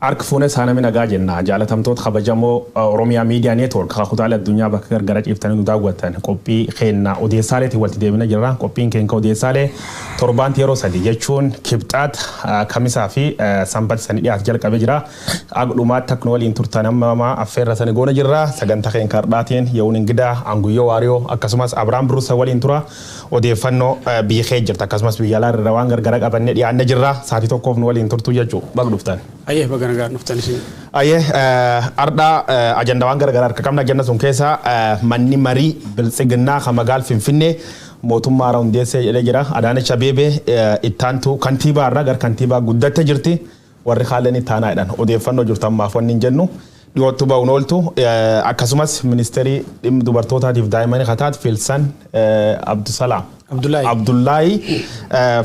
Ark fuune saana mina gaajennaa jaalatamtoota kabajamoo Oromiyaa Media Network kutaalee addunyaa bakka gargaraa ciiftanii nu daawwatan qophii keenya odeessaaleetiin walitti deebina jirra. Qophiin keenya odeessaalee torbaanti yeroo sadii jechuun kibxaat kamisaa fi sanbata sanii dhiyaatu jalqabee jira. Agdhumaatti akkuma waliin turtan amma affeerra sanii goona jirra. Sagantaa keenya kardhaatiin ye'uun ingidaa Anguyyoo Waariyoo akkasumas Abrahaam Biruusa waliin tura. Odeeffannoo biyya kee jirta akkasumas biyya alaa irra waan gargaraa qabannee dhiyaannee jirra. Saatii tokkoof nu waliin turtu jechuudha. Baga dhuftan. Ayyee baga nagaan dhuftan isin. Ayyee Addaa ajandawaan gargaraa harka qabna ajanda sun keessa manni marii biltsiginnaa kan magaala Finfinnee mootummaa Hundessa jedhee jira. Adaanech Abeebee ittaantu kantiibaa irraa gara kantiibaa guddattee jirti. Warri haalaan ittaanaadhaan odeeffannoo jirtu ammaaf wanni hin jennu. Dhiyootti ba'uun ooltu akkasumas ministeerii dhimma dubartootaatiif daa'imman kataat Filsan Abdullahi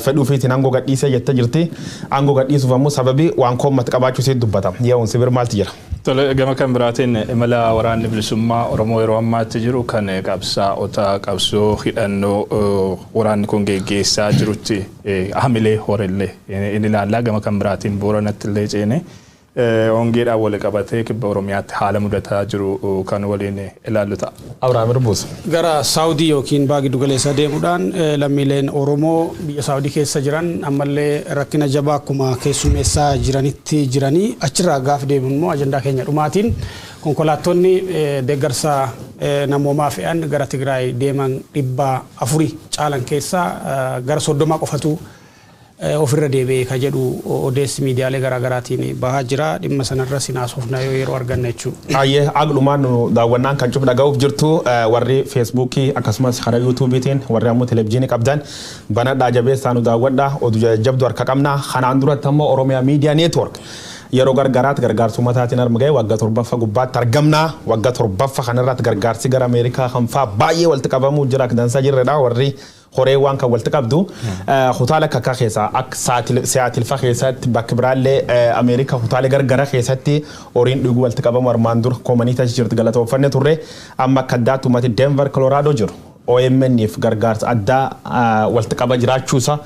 fedhuu fi aangoo gadhiisee jettee jirti. Aangoo gadhiisuuf ammoo sababii waan koommat qabaachuu isheetti dubbata. Ye'uun sibir maalti jira? Tole gama kan biraatiin imala waraanni bilisummaa Oromoo yeroo ammaatti jiru kan qabsaa'ota qabsoo hidhannoo waraanni kun geggeessaa jirutti hamilee horellee inni ilaallaa gama kan biraatiin Booranatti illee ceene ongeedhaan wal qabatee kibba Oromiyaatti haala mudataa jiru kan waliin ilaallu ta'a. Abrahaam Biruusa. Gara Saawudii yookiin baagi dugaleessa deemuudhaan lammiileen Oromoo biyya Saawudii keessa jiran ammallee rakkina jabaa akkuma keessummeessaa jiranii achirraa gaaf deemuun immoo ajandaa keenya dhumaatiin konkolaattonni deeggarsa namoomaa fe'an gara Tigraay deeman 400 caalan keessaa gara 30 qofatu ofirra deebi'ee ka jedhu odeessi miidiyaalee garaagaraatiin bahaa jira. Dhimma sanarra sinaasofna yeroo arganna jechuudha. Ayyee aglumaan daawwannaan kan cufu dhaga'uuf jirtu warri Feesbuukii akkasumas karaa yuutuubiitiin warri ammoo televezyiinii qabdan banadhaa jabeessaa nu daawwadha. Oduu jabdu harka qabna. Kanaan duratti ammoo Oromiyaa Media Network yeroo gargaraatti gargaarsa uummataatiin argamee waggaa 7ffaa gubbaatti argamna. Waggaa 7ffaa kanarratti gargaarsi gara Ameerikaa kanfaa baay'ee walitti qabamuu jira dansaa jirredha. Warri horee waan kan walitti qabdu kutaalee akka keessaa akka Siyaatilfaa keessatti bakka biraallee Ameerikaa kutaalee gargaraa keessatti horiin dhuguu walitti qabamu armaan dura koomaniitii jirti galatooffanne turre amma akka addaatti uummati Denver Colorado jiru. OMN'if gargaarsa addaa walitti qaba jiraachuusa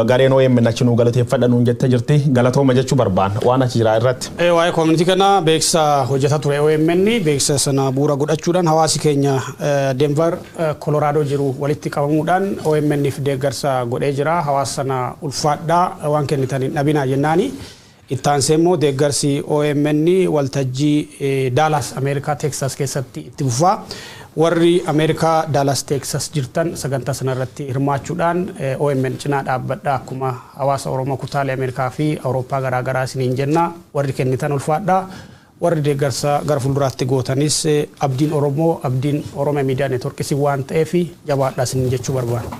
gareen OMN achi nu galateeffadhanuun jettee jirti galatooma jechuu barbaan waan achi jira irratti. Waa'ee koominitii kana beeksisa hojjetaa ture OMN beeksisa sana bu'uura godhachuudhaan hawaasi keenya Denver Colorado jiru walitti qabamuudhaan OMN'if deeggarsa godhee jira. Hawaasa sana ulfaadhaa waan kennitan hin dhabinaa jennaani. Ittaansee immoo deeggarsi OMN waltajjii Dallas Ameerikaa Texas keessatti itti fufaa. Warri Ameerikaa Dallas Texas jirtan sagantaa sanarratti hirmaachuudhaan OMN cinaa dhaabbadhaa akkuma hawaasa Oromoo kutaalee Ameerikaa fi Awurooppaa garaagaraa isiniin jenna. Warri kennitan ulfaadhaa. Warri deeggarsa gara fuulduraatti gootanis abdiin Oromoo abdiin Oromiyaa Media Network isin waan ta'eef jabaadhaa isiniin jechuu barbaada.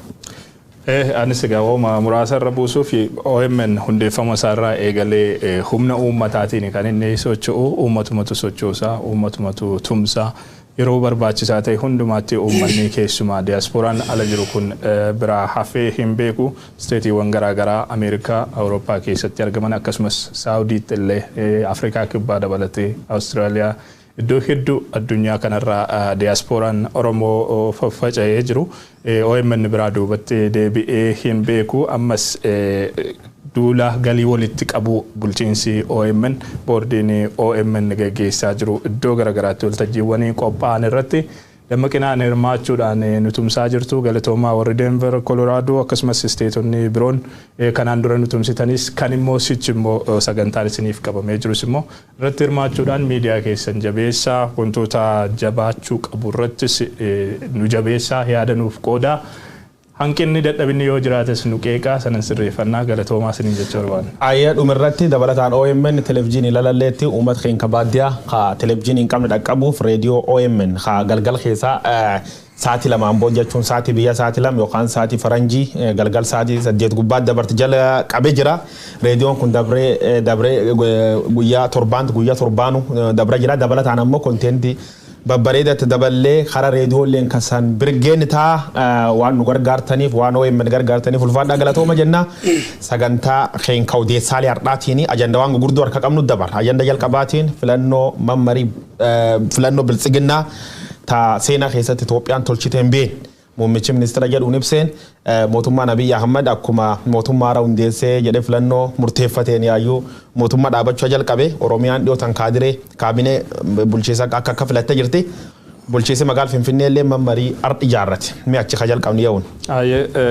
Anis egaa muraasa irra buusuuf OMN hundeeffama isaarraa eegalee humna uummataatiin kan inni socho'u uummatumatu sochoosaa uummatumatu tumsaa yeroo barbaachisaa ta'e hundumaatti uummanni keessumaa diiyaasporaan ala jiru kun biraa hafee hin beeku steetiiwwan garaagaraa Ameerikaa Awurooppaa keessatti argaman akkasumas Saawudiitti illee Afrikaa kibbaa dabalatee Awustiraaliyaa iddoo hedduu addunyaa kanarraa diiyaasporaan Oromoo faffaca'ee jiru OMN biraa duubatti deebi'ee hin beeku ammas duula galii walitti qabu bulchiinsi OMN boordiin OMN geggeessaa jiru iddoo garagaraatti waltajjiiwwan qophaa'an irratti dammaqinaan hirmaachuudhaan nutumsaa jirtu galatoomaa warri Denver Colorado akkasumas isteetonni biroon kanaan dura nutumsitanis kan immoo sichi immoo sagantaan isiniif qabamee jirus immoo irratti hirmaachuudhaan miidiyaa keessan jabeessaa wantoota jabaachuu qabu irrattis nu jabeessaa yaada nuuf qoodaa. Hanqinni dadhabinni yoo jiraates nu qeeqaa sanan sirreeffannaa galatoomaa isiniin jechuu barbaanna. Ayyee dhumirratti dabalataan OMN televezyiinii lalalleetti uummata keenya baadiyyaa ka televezyiinii hin qabne dhaqqabuuf reediyoo OMN ka galgal keessaa saatii lamaan booda jechuun saatii biyya saatii lama yookaan saatii faranjii galgal saatii 8 gubbaatti dabarti jala qabee jira. Reediyoon kun dabree guyyaa torbaanu dabra jira dabalataan ammoo konteentii babbareedatti daballee karaa reediyooleen kasan birgeen taa waan nu gargaartaniif waan OMN gargaartaniif ulfaadhaa galatooma jenna sagantaa keenya odeessaalee hardhaatiin ajanda waan gurguddoo harka qabnu dabar ajanda jalqabaatiin filannoo mammarii filannoo biltsiginnaa ta seenaa keessatti Itoophiyaan tolchite hin beekne muummichi ministeera jedhuun ibseen mootummaa Abiy Ahmed akkuma mootummaa Hundessee jedhee filannoo murteeffateen yaayyuu mootummaa dhaabachuu jalqabe Oromiyaan dhiyootan kaabinee bulchiinsa akka filattee jirti. Bulchiinsa magaalaa Finfinnee illee mammarii ardhi ijaarrate. Mee achi kajal qabni yaa'uun.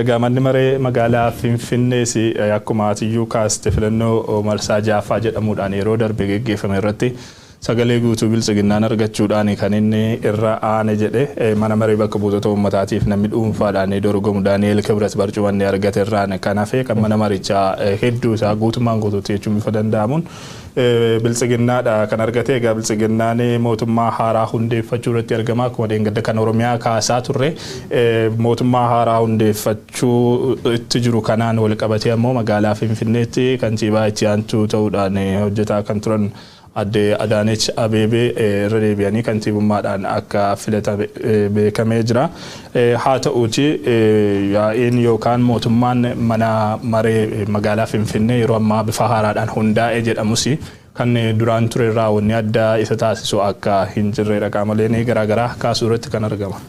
Gaamanni maree magaalaa Finfinnees akkuma atiyyuu kaaste filannoo marsaa jaaffaa jedhamuudhaan yeroo darbe geggeeffame irratti sagalee guutuu biltsiginnaan argachuudhaan kan inni irra aane jedhe mana maree bakka buutota uummataatiif namni dhuunfaadhaan dorgomu Daani'eel Kibret barcumanni argate irraan kan hafe kan mana marichaa hedduu isaa guutummaan guutuutti jechuun bifa danda'amuun biltsiginnaadha kan argate. Egaa biltsiginnaan mootummaa haaraa hundeeffachuu irratti argama. Akkuma dheengadda kan Oromiyaa kaasaa turre mootummaa haaraa hundeeffachuu itti jiru kanaan wal qabatee ammoo magaalaa Finfinneetti kantiibaa itti aantuu ta'uudhaan hojjetaa kan turan Adde Adaanech Abeebee irra deebi'anii kantiibummaadhaan akka filatame beekamee jira. Haa ta'uuti yaa'iin yookaan mootummaan mana maree magaalaa Finfinnee yeroo ammaa bifa haaraadhaan hundaa'e jedhamus kan duraan ture irraa wanni addaa isa taasisu akka hin jirredha. Qaamoleen garaagaraa kaasuu irratti kan argaman.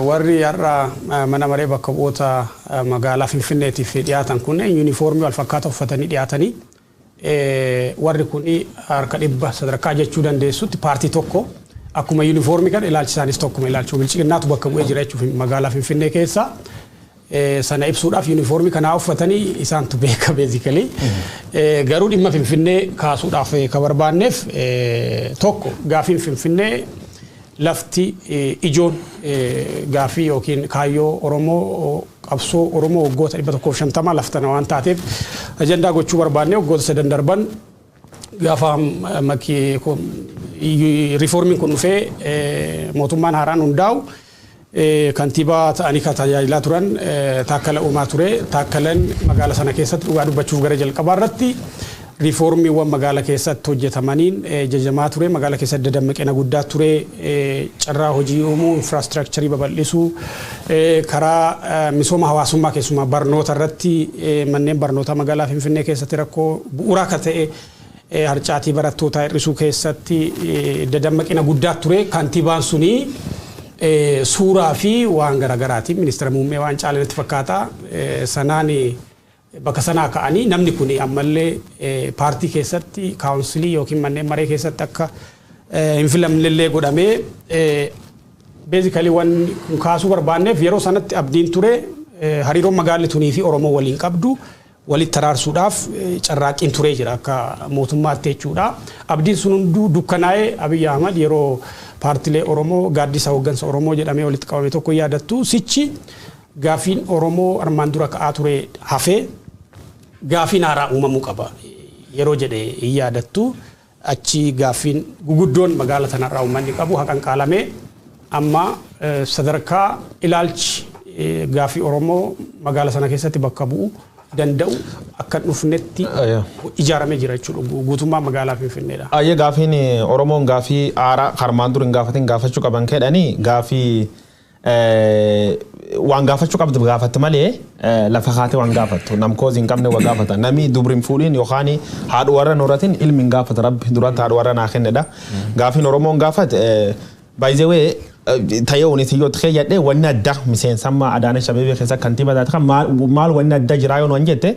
Warri har'a mana maree bakka bu'oota magaalaa Finfinneetiif dhiyaatan kunneen yuunifoormii wal fakkaataa uffatanii dhiyaatanii warri kuni harka dhibba sadarkaa jechuu dandeessutti paartii tokko akkuma yuunifoormii kan ilaalchisaanis tokkuma ilaalchuu bilchiginnaatu bakka bu'ee jira jechuuf magaalaa Finfinnee keessa sana ibsuudhaaf yuunifoormii kanaa uffatanii isaantu beeka beezikali. Garuu dhimma Finfinnee kaasuudhaaf kan barbaanneef tokko gaafiin Finfinnee lafti ijoon gaafii yookiin kaayyoo Oromoo qabsoo Oromoo waggoota 150 laftana waan taateef ajandaa gochuu barbaanne waggoota 3 darban gaafa riiformiin kun dhufee mootummaan haaraan hundaa'u kantiibaa ta'anii kan tajaajilaa turan Taakkala Uumaa ture. Taakkalan magaalaa sana keessatti dhugaa dubbachuuf gara jalqabaa irratti riiformiiwwan magaalaa keessatti hojjetamaniin jajamaa ture. Magaalaa keessatti dammaqina guddaa ture. Carraa hojii uumuu, infraastiraakcharii babal'isuu, karaa misooma hawaasummaa keessumaa barnoota irratti manneen barnootaa magaalaa Finfinnee keessatti rakkoo bu'uuraa kan ta'e harcaatii barattootaa hir'isuu keessatti dammaqina guddaa ture. Kantiibaan suni suuraa fi waan garaagaraatiin ministeera muummee waan caalanitti fakkaata sanaan bakka sanaa ka'anii namni kun ammallee paartii keessatti kaawunsilii yookiin manneen maree keessatti akka hin filamnellee godhamee beezikali waan kaasuu barbaanneef yeroo sanatti abdiin ture hariiroon magaalli tunii fi Oromoo waliin qabdu walitti taraarsuudhaaf carraaqqiin turee jira akka mootummaatti jechuudha. Abdiin sun hunduu dukkanaa'ee Abiy Ahmed yeroo paartilee Oromoo gaaddisa hooggansa Oromoo jedhamee walitti qabame tokko yaadattu sichi gaafiin Oromoo armaan dura ka'aa ture hafee gaafiin haaraa uumamuu qaba yeroo jedhe yaadattu achi gaafiin guguddoon magaalaa tanarraa uummanni qabu haqan qaalamee amma sadarkaa ilaalchi gaafii Oromoo magaalaa sana keessatti bakka bu'u danda'u akka dhufnetti ijaaramee jira jechuudha guutummaa magaalaa Finfinneedha. Ayyee gaafiin Oromoon gaafii haaraa harmaan dura hin gaafatin gaafachuu qaban kedhanii gaafii waan gaafachuu qabdu gaafatti malee lafa kaatee waan gaafattu namkoozi hin qabne waan gaafata namni dubrin fuudhin yookaan haadha warra nooratiin ilmi hin gaafata rabbi duratti haadha warra naa kennedha. Gaafiin Oromoon gaafate baay'ee ta'ee uuniti yoo ta'e jedhee wanni adda miseensammaa Adaanech Abeebee keessa kantiibaa taate kan maal wanni adda jiraa yoo jette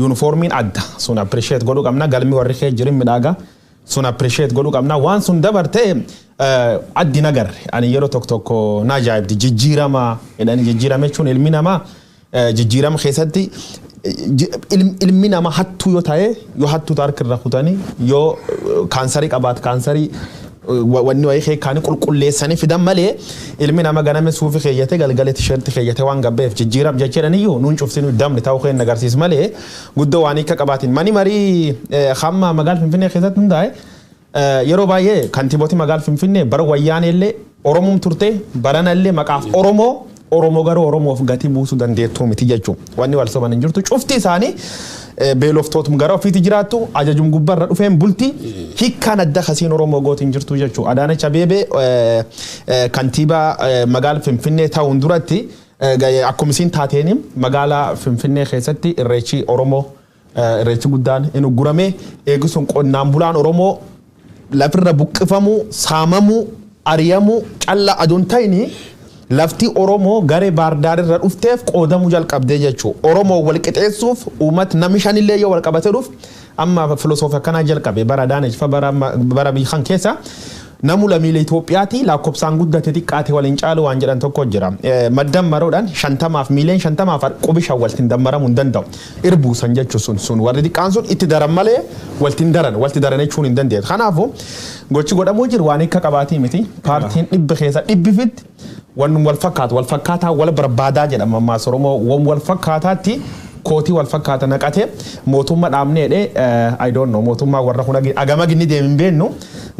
yuunifoormiin adda sun appreciate godhuu qabna galmi warri kee jirin midhaagaa sun appreciate godhuu qabna waan sun dabartee addi nagar ani yeroo tokko na ajaa'ibdi jijjiirama jedhanii jijjiirama jechuun ilmi namaa jijjiirama keessatti ilmi namaa hattuu yoo ta'e yoo hattuu harka irra kutanii yoo kaansarii qabaat kaansarii wanni wayii kaanii qulqulleessanii fidan malee ilmi nama ganame suufi keeyyate galgale tisheerti keeyyate waan gabbeef jijjiiram jechuudhaan iyyuu nuun cufsinu damni ta'uu keenya agarsiis malee guddoo waan akka qabaatiin mani marii hamma magaalaa Finfinnee keessatti hundaa'e yeroo baay'ee kantiibooti magaalaa Finfinnee bara wayyaanee illee Oromoon turte baranallee maqaaf Oromoo garuu Oromoof gatii buusuu dandeettuu miti jechuudha. Wanni wal soban hin jirtu cufti isaanii beeloftootum gara ofiiti jiraattu ajajum gubbarra dhufeen bulti hiikkaan adda kasiin Oromoo gootiin jirtu jechuudha. Adaanech Abeebee kantiibaa magaalaa Finfinnee ta'uun duratti akkuma isiin taateen magaalaa Finfinnee keessatti irreechi Oromoo irreechi guddaan inni gurame eegisuun qonnaan bulaan Oromoo lafirra buqqifamu saamamu ariyamu calla adoon ta'ini lafti Oromoo garee Baardaar irra dhufteef qoodamuu jalqabdee jechuudha. Oromoo wal qixeessuuf uummata namni shanillee yoo wal qabatee dhuuf amma filosoofii akkanaa jalqabe bara Daanech fa bara biikan keessa namu lammiilee Itoophiyaati lakkoofsaan guddate xiqqaate waliin caalu waan jedhan tokko jira. Maddammaroodhaan 50 miiliyoon 50 qubisha waltiin dammaramuu hin danda'u. Irbuusan jechuun sun warri xiqqaan sun itti daran malee waltiin daran jechuun hin danda'u. Kanaafuu gochi godhamuu jiru waan akka qabaatii miti. Paartiin dhibbi keessa dhibbifitti waan wal fakkaataa wal barbaadaa jedhama ammaa Oromoo wal fakkaataatti kooti wal fakkaata naqate mootummaa dhaabneedhe I don't know mootummaa warra kun agama ginni deemin beennu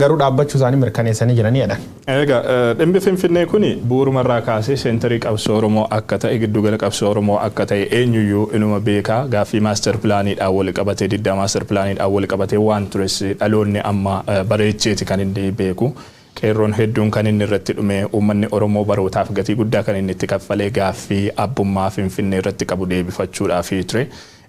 garuu dhaabbachuu isaanii mirkaneessanii jiraniidha. Egaa dhimmi Finfinnee kuni bu'uurumarraa kaasee seenterii qabsoo Oromoo akka ta'e giddugala qabsoo Oromoo akka ta'e eenyuyyuu inuma beekaa gaaffii maaster pilaaniidhaan wal qabatee diddaa maaster pilaaniidhaan wal qabatee waan tures dhaloonni amma bareecheeti kan inni beeku. Qeerroon hedduun kan inni irratti dhume uummanni Oromoo barootaaf gatii guddaa kan inni itti kaffalee gaaffii abbummaa Finfinnee irratti qabu deebifachuudhaaf ture.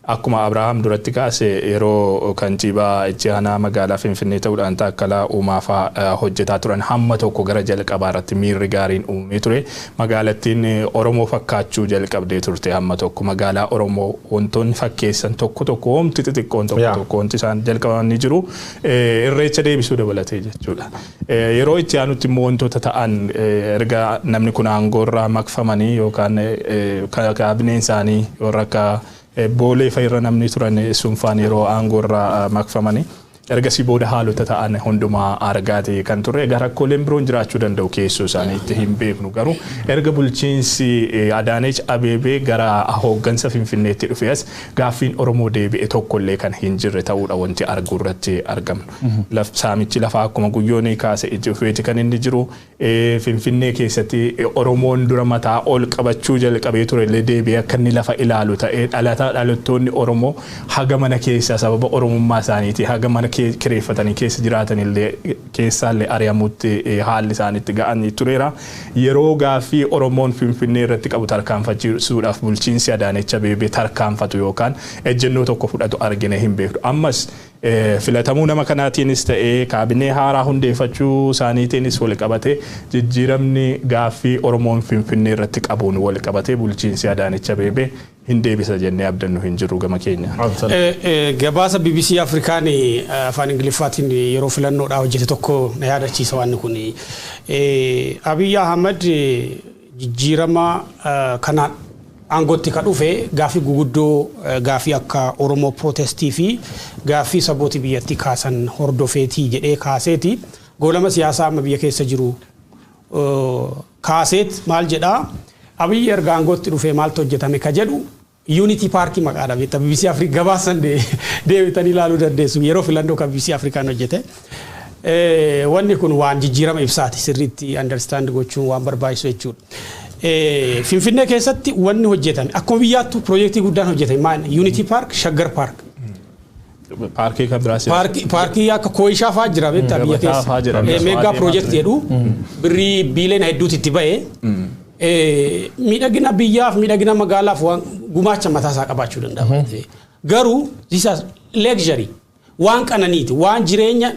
Akkuma Abrahaam duratti kaase yeroo kantiibaa itti aanaa magaalaa Finfinnee ta'uudhaan taakkalaa uumaafaa hojjetaa turan hamma tokko gara jalqabaa irratti miirri gaariin uumee ture. Magaalattiin Oromoo fakkaachuu jalqabdee turte hamma tokko magaalaa Oromoo wantoonni fakkeessan tokko homti xixiqqoon tokko wanti isaan jalqabanii jiru irreecha deebisuu dabalatee jechuudha. Yeroo itti aanutti immoo wantoota ta'an erga namni kun aangoorraa makfamanii yookaan kaabineen isaanii warra akka boolee fayyira namni turan sunfaan yeroo aangoorraa makfamanii ergasii booda haalota ta'an hundumaa argaate kan turre rakkooleen biroon jiraachuu danda'u keessoo isaaniitti hin beeknu garuu erga bulchiinsi Adaanech Abeebee gara hooggansa Finfinneetti dhufees gaaffiin Oromoo deebi'e tokkollee kan hin jirre ta'uudha wanti arguu irratti argamnu. Saamichi lafaa akkuma guyyoonni kaase ijjeefeeti kan inni jiru Finfinnee keessatti Oromoon dura mataa ol qabachuu jalqabee turellee deebi'ee akka inni lafa ilaalu ta'ee dhalattoonni Oromoo haga mana keessa sababa Oromummaa isaaniiti haga mana kireeffatanii keessa jiraatanillee keessaallee ari'amuutti haalli isaaniitti ga'anii tureera. Yeroo gaaffii Oromoon Finfinnee irratti qabu tarkaanfachiisuudhaaf bulchiinsi Adaanech Abeebee tarkaanfatu yookaan ejjennoo tokko fudhatu argine hin beeknu. Ammas filatamuu nama kanaatiinis ta'ee kaabinee haaraa hundeeffachuu isaaniitiinis wal qabatee jijjiiramni gaaffii Oromoon Finfinnee irratti qabuun wal qabatee bulchiinsi Adaanech Abeebee hin deebisa jennee abdannu hin jiru gama keenya. Gabaasa BBC Afrikaan afaan Ingiliffaatiin yeroo filannoodhaa hojjete tokko na yaadachiisa waan kun Abiy Ahmed jijjiirama kanaan aangootti ka dhufe gaaffii guguddoo gaaffii akka Oromoo protestii fi gaaffii sabooti biyyatti kaasan hordofeetii jedhee kaaseeti goolama siyaasaa amma biyya keessa jiru kaaseet maal jedhaa Abiy erga aangootti dhufe maaltu hojjetame ka jedhu Unity Park maqaadha beektaa BBC Afrika gabaasan deebitanii ilaaluu dandeessu yeroo filannoo kan BBC Afrikaan hojjete. Wanni kun waan jijjiirama ibsaati sirriitti understand gochuun waan barbaachisu jechuudha. Finfinnee keessatti wanni hojjetame akkuma biyyaattu projektii guddaan hojjetame maal Unity Park Shaggar Park. Parkii kan biraas. Parkii akka Kooyishaa fa'aa jira beektaa biyya keessa. Mega project jedhu birrii biiliyoona hedduutti itti ba'ee. Miidhagina biyyaaf miidhagina magaalaaf waan gumaacha mataa isaa qabaachuu danda'a. Garuu this is luxury waan qananiiti waan jireenya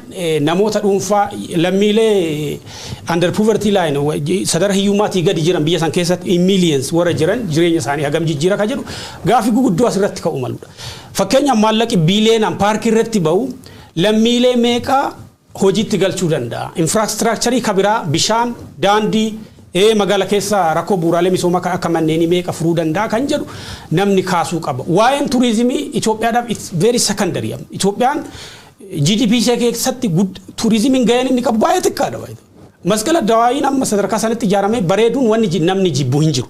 namoota dhuunfaa lammiilee under poverty line sadara hiyyummaatii gadi jiran biyya san keessatti millions warra jiran jireenya isaanii hagam jijjiira ka jedhu gaaffii guguddoo asirratti ka'u maludha. Fakkeenyaaf maallaqi biiliyoonaan paarkii irratti ba'u lammiilee meeqaa hojiitti galchuu danda'a. Infraastiraakcharii kabiraa bishaan daandii magala keessa rakkoo bu'uuraalee misoomaa akka manneen meeqa furuu danda'a kan jedhu namni kaasuu qaba. Waa'een turizimii Itoophiyaadhaaf it's very secondary. Itoophiyaan GDP ishee keessatti turizimiin gaheen inni qabu baay'ee xiqqaadha. Masqala dawaayiin amma sadarkaa sanatti ijaaramee bareeduun wanni namni jibbu hin jiru.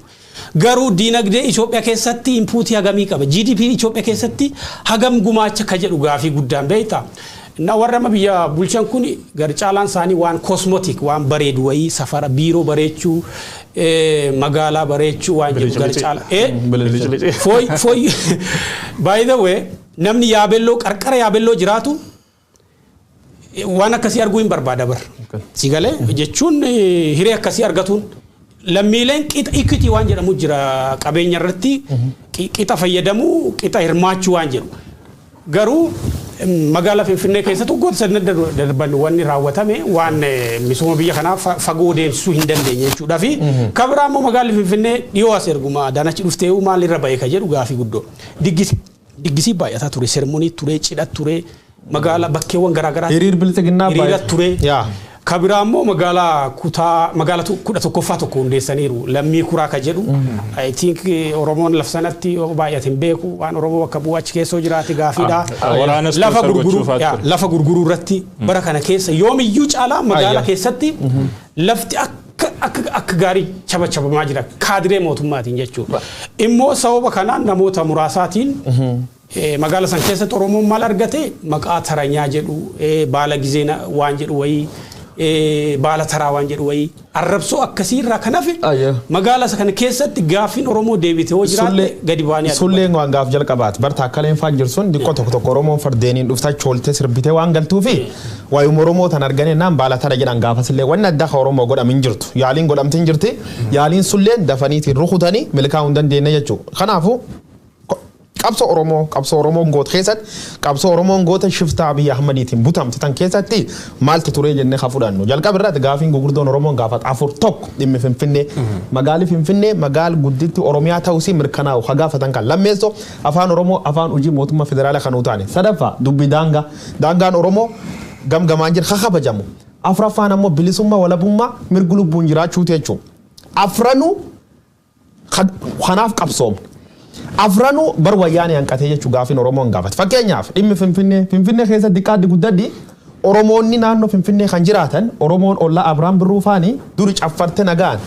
Garuu diinagdee Itoophiyaa keessatti inpuutii hagamii qaba. GDP Itoophiyaa keessatti hagam gumaacha ka jedhu gaafii guddaan beektaa. Na warra biyya bulchan kun gar caalaan isaanii waan cosmetic waan bareedu wayii safara biiroo bareechuu magaalaa bareechuu waan jedhu gar caalaa foy by the way namni yaabelloo qarqara yaabelloo jiraatu waan akkasii arguu hin barbaada bar sigalee jechuun hiree akkasii argatuun lammiileen qixa equity waan jedhamu jira qabeenya irratti qixa fayyadamuu qixa hirmaachuu waan jedhu garuu magaalaa Finfinnee keessatti goota sadii darban wanni raawwatame waan misooma biyya kanaa fagoo deemsisuu hin dandeenye jechuudha fi kabira ammoo magaalaa Finfinnee dhiyoo as erguma daanachi dhuftee maal irra ba'e ka jedhu gaafii guddoo diggisi baay'ataa ture sermonii ture cidha ture magaalaa bakkeewwan garaagaraa hiriir bilisiginnaa baay'ata ture kabira ammoo magaalaa kudha tokkoffaa tokko hundeessaniiru lammii kuraa ka jedhu I think Oromoon lafsanatti baay'atiin beeku waan Oromoo bakka bu'aa achi keessa jiraate gaafiidha lafa gurguruu irratti bara kana keessa yoomiyyuu caalaa magaalaa keessatti lafti akka gaarii chabachabamaa jira kaadiree mootummaatiin jechuudha immoo sababa kanaan namoota muraasaatiin magaalaa san keessatti Oromoon maal argate maqaa taranyaa jedhu baala gizeena waan jedhu wayii baala taraa waan jedhu wayii arrabsoo akkasii irraa kanaaf magaalaa kana keessatti gaafiin Oromoo deebitee hoo jiraate gadi baanii sulleen waan gaaf jalqabaat barta akkaleen faajirsun diqqoo tokko Oromoon fardeeniin dhuftaa choolte sirbitee waan galtuufi waayum Oromoo tan argane naan baala tara jedhan gaafasillee wanni adda Oromoo godhamin jirtu yaaliin godhamtiin jirti yaaliin sulleen dafaniitiin rukutanii milkaa hin dandeenye jechuudha kanaafuu qabso Oromoo goot keessatti qabso Oromoo goota shiftaa Abiyyi Ahmadiitiin butamte tan keessatti maaltu ture jennee hafuudhaannu jalqaba irratti gaafiin gugurdoon Oromoon gaafat afur tokko dhimmi Finfinnee magaalli Finfinnee magaal gudditti Oromiyaa ta'uusii mirkanaa'u hagaafatan kan lammeessoo afaan Oromoo afaan hojii mootummaa federaalaa kan utaane sadaffaa dubbi daangaan Oromoo gamgamaan jira kabajamu afraffaan ammoo bilisummaa walabummaa mirga lubbuun jiraachuuti jechuudha afranuu kanaaf qabsoomne afranu bar wayyaane hanqatee jechuu gaafiin Oromoon gaafate fakkeenyaaf dhimmi Finfinnee keessatti diqqaaddi guddaddi Oromoonni naannoo Finfinnee kan jiraatan Oromoon olla Abrahaam Birruufaani duri caffarte nagaan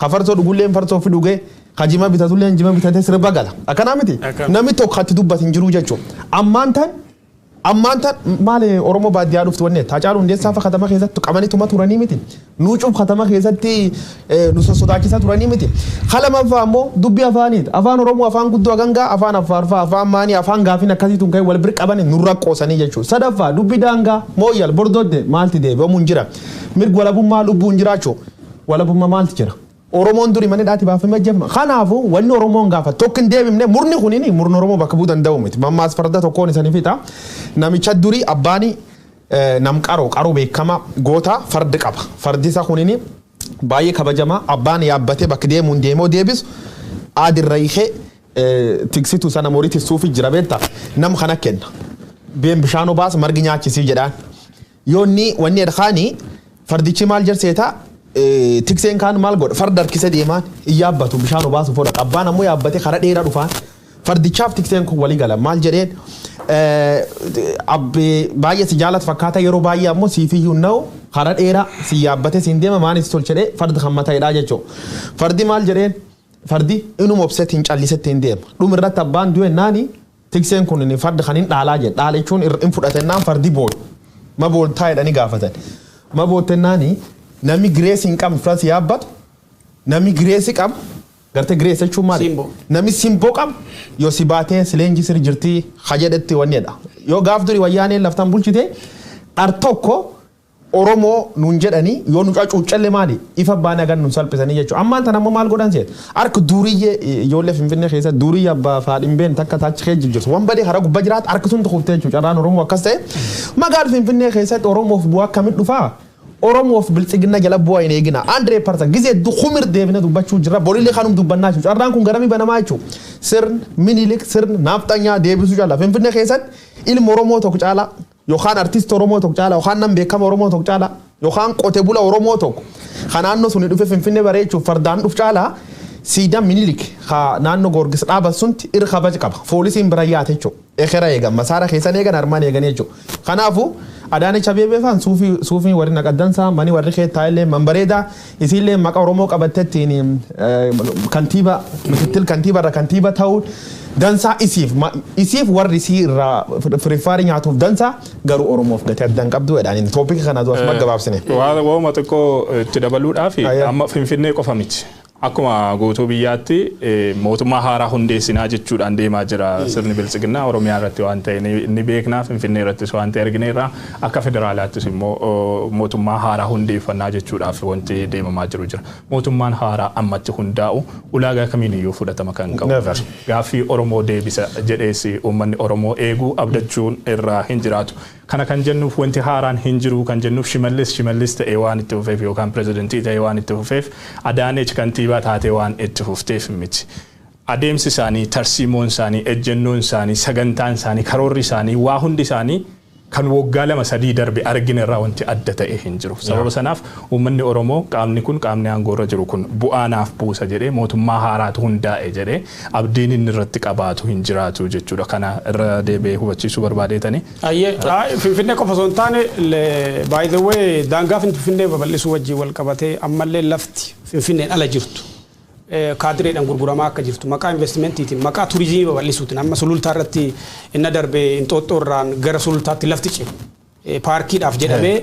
kafarsoo dhugulleen farsoo fi dhugee kajima bitatulleen jima bitatee sirba gala akkanaa miti namni tokko hatti dubbatin jiru jechuu ammaan tan maali Oromoo baadiyyaa dhuftu wanne Hachalu Hundessa fa katama keessatti qabanii tuma turanii miti nuucuuf katama keessatti nu sodaachisaa turanii miti halamaffaa ammoo dubbi afaaniit afaan Oromoo afaan guddoo agangaa afaan Affaarfaa afaan maanii afaan gaafiin akkasiituun ka'e wal bir qabanii nurra qoosanii jechuudha sadaffaa dubbi daangaa mooyyal bordodde maalti deebi'amuun jira mirga walabummaa lubbuun jiraachuu walabummaa maalti jira Oromoon duri mani dhaati baafamee jemma kanaafu wanni Oromoon gaafa tokko hin deebimne murni kunini murni Oromoo bakka bu'uu danda'u miti mammaas farda tokkoon isanii fita namicha duri abbaani nam qaroo beekama goota fardi qaba fardi isa kunini baay'ee kabajama abbaan yaabbatee bakka deemuun deemoo deebisu aadirra ihee tiksitu sana moriitti suufi jira beektaa nam kana kenna been bishaan obaas margi nyaachisii jedhaan yoonni wanni edhaanii fardichi maal jarseetaa tikseen kaan maal godha farda harkisa deemaan iyyabbatu bishaan obaasu fodha abbaan ammoo yaabbate kara dheeraa dhufaan fardichaaf tikseen kun walii gala maal jedheen baay'ee si jaalatu fakkaata yeroo baay'ee ammoo siifiyyuu na'u kara dheeraa si yaabbate siin deema maanis tolchedhee fardi kan mata'edhaa jechuu fardi maal jedheen fardi inuma obsetiin callisetti hin deema dhumirratti abbaan du'e naani tikseen kun inni fardi kan hin dhaalaa jedhe dhaala jechuun hin fudhatennaan fardi booda ma booltaa jedhanii gaafatan ma booltennaanii nami Grace in kam France yaabbatu nami Grace qab garte Grace jechuun maali nami simbo qab yoo si baatee sileenji sir jirti hajedhetti wanneedha yoo gaaf duri wayyaaneen laftan bulchite dhar tokko Oromoo nuun jedhanii yoo nu cuuccalle maali ifa baana gan nu salphisanii jechuudha ammaan tan ammoo maal godhan seet harka duuriyyee ijoollee Finfinnee keessa duuriyyaa abbaa faadhimbeen takka taachi kee jirtu waan badee hara gubbaa jiraat harka sun tokkoftee jechuudha carraan Oromoo akkas ta'e magaala Finfinnee keessatti Oromoof bu'aa akkamit dhufaa Oromoof bilchigina jala bu'aa hin eegina 100% gizee khumir deebina dubbachuu jira bolillee kanum dubbannaa jechuudha carraan kun garamii banamaa jechuudha sirn minilik sirn naafxanyaa deebisuu jala Finfinnee keessatti ilma Oromoo tokko caalaa yookaan artist Oromoo tokko caalaa yookaan nam beekama Oromoo tokko caalaa yookaan qotee bula Oromoo tokko kanaannoo sun dhufe Finfinnee bareechuuf fardaan dhuf caalaa siidaan minilik naannoo Goorgis dhaabat sunti irkabaj qaba poolisiin bira yaate jechuudha eekera eegan masaara keessan eegan armaan eegan jechuudha kanaafuu Adaanech Abeebee faan suufii warri naqaddansaa mani warri keettaa illee manbareedaa isiillee maqaa Oromoo qabattettiin kantiiba mitittil kantiiba irra kantiiba ta'uun dansaa isiif warri isii irraa firifaarii nyaatuuf dansaa garuu Oromoof gatii addan qabdu jedhaniin toopikii kana du'as maggabaabsine. Waa'uma xiqqoo itti dabaluudhaaf amma Finfinnee qofa miti. Akkuma guutuu biyyaatti mootummaa haaraa hundeessinaa jechuudhaan deemaa jira sirni bilchiginaa Oromiyaa irratti waan ta'e ni beeknaa Finfinnee irrattis waan ta'e argineerra akka federaalaattis immoo mootummaa haaraa hundeeffannaa jechuudhaaf wanti deemamaa jiru jira. Mootummaan haaraa ammatti hundaa'u ulaagaa kamiiniyyuu fudhatama kan qabu. Gaaffii Oromoo deebisa jedheesi uummanni Oromoo eeguu abdachuun irraa hin jiraatu. Kana kan jennuuf wanti haaraan hin jiru kan jennuuf shimallis ta'ee waan itti fufeef yookaan pirezidantii ta'ee waan itti fufeef Adaaneech kantiibaa taatee waan itti fufteef miti. Adeemsi isaanii, tarsiimoon isaanii, ejjennoon isaanii, sagantaan isaanii, karoorri isaanii, waa hundi isaanii kan waggaa 2-3 darbe argine irraa wanti adda ta'e hin jiru. Sababa sanaaf uummanni Oromoo qaamni aangoo irra jiru kun bu'aanaaf buusa jedhee mootummaa haaraatu hundaa'e jedhee abdiin inni irratti qabaatu hin jiraatu jechuudha. Kana irra deebi'ee hubachiisuu barbaadeetani. Finfinnee qofa osoo hin taane by the way daangaa Finfinnee babal'isuu wajjin wal qabatee ammallee lafti Finfinneen ala jirtu. Kaadireedhaan gurguramaa akka jirtu maqaa investimentiitiin maqaa turizimii babal'isuutiin amma sulultaa irratti inna darbe Inxooxxoo irraan gara sulultaatti lafti cimu paarkiidhaaf jedhamee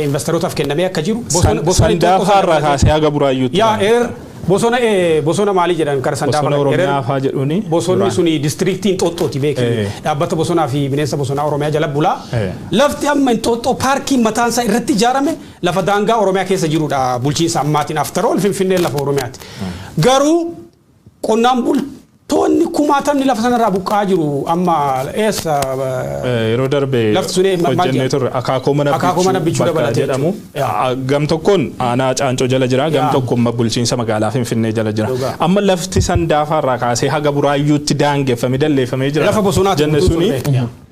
investorotaaf kennamee akka jiru Sandaafaa irraa kaasee haga Buraayyuutti bosona maalii jedhan kara Sandaafaa Oromiyaa faa jedhuuni bosonni suni distriktii Inxooxxooti beekni dhaabbata bosonaa fi bineensa bosonaa Oromiyaa jala bulaa lafti amma Inxooxxoo paarkii mataan isaa irratti ijaarame lafa daangaa Oromiyaa keessa jirudha bulchiinsa ammaatiin after all Finfinnee lafa Oromiyaati. Garuu qonnaan bultoonni kumaatamni lafa sanarraa buqqaa jiru amma eessa yeroo darbe hojjennee turre akaakoo mana bichuu dabalatee jedhamu gam tokkoon aanaa Caancoo jala jira gam tokkoon bulchiinsa magaalaa Finfinnee jala jira amma lafti Sandaafaa irraa kaasee haga Buraayyuutti daangeffamee dalleeffamee jira lafa bosonaatti jennesuni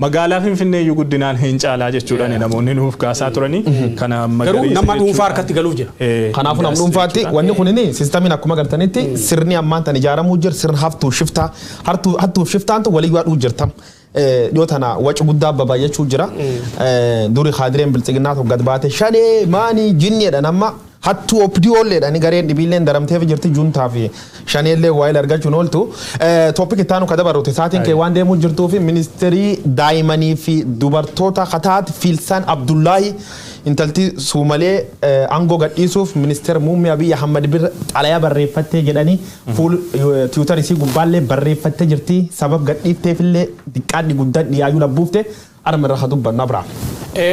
magaalaa Finfinnee iyyuu guddinaan hin caalaa jechuudhaan namoonni nuuf kaasaa turani kana magariisa nama dhuunfaa harkatti galuuf jira. Kanaafuu nama dhuunfaatti wanni kunini siistamiin akkuma gartanitti sirni ammaan tan ijaaramuu jira sirni haftuu shiftaa hattuu shiftaan walii waaduu jirtam. Dhiyootana waci guddaa babaayachuu jira. Duri haadireen bilchiginaa tokko gad baate shanee maanii jinneedha nama hattuu opdiyoolleedha ni gareen dhibiilleen daramteef jirti juntaa fi shaneellee waa'ee argachuun ooltu. Tooppik ittaanu ka dabaruuti saatiin kee waan deemuu jirtuu fi ministeerii daa'immanii fi dubartoota kataati Fiilsaan Abdullaahi intalti suumalee aangoo gadhiisuuf ministeera muummee Abiy Ahmad bir xalayaa barreeffattee jedhanii fuul tiwutar isii gubbaallee barreeffattee jirti sabab gadhiifteefillee diqqaadhi guddaan dhiyaayyuu labbuufte arma irra dubbanna bira.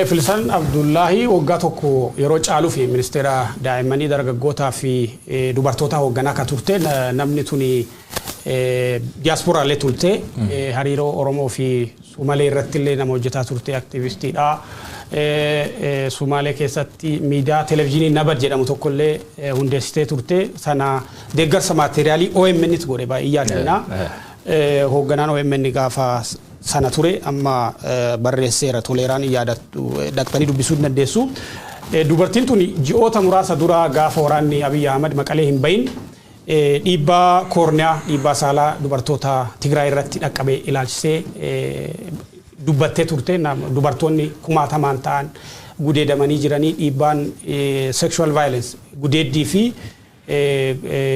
Fiilsaan Abdullaahi waggaa tokko yeroo caaluu fi ministeera daa'immanii dargaggootaa fi dubartoota hoogganaa akka turte namni tuni diaasporaallee turte hariiroo Oromoo fi Sumalee irratti illee nama hojjetaa turte aktivistiidha. Sumalee keessatti miidiyaa televezyiinii Nabad jedhamu tokkollee hundeessitee turte sana deeggarsa maateriaalii OMN'tti godhe baay'ee yaadannaa. Hoogganaan OMN gaafa sana ture amma barreesseera toleeraan yaadattu dhaqxanii dubbisuu dandeessu. Dubartiin tun ji'oota muraasa dura gaafa waraanni Abiy Ahmad Maqalee hin bahin dhiibbaa koorniyaa dhiibbaa saalaa dubartoota Tigraay irratti dhaqqabee ilaalchisee dubbattee turte dubartoonni kumaatamaan ta'an gudeedamanii jiranii dhiibbaan sexual violence gudeeddii fi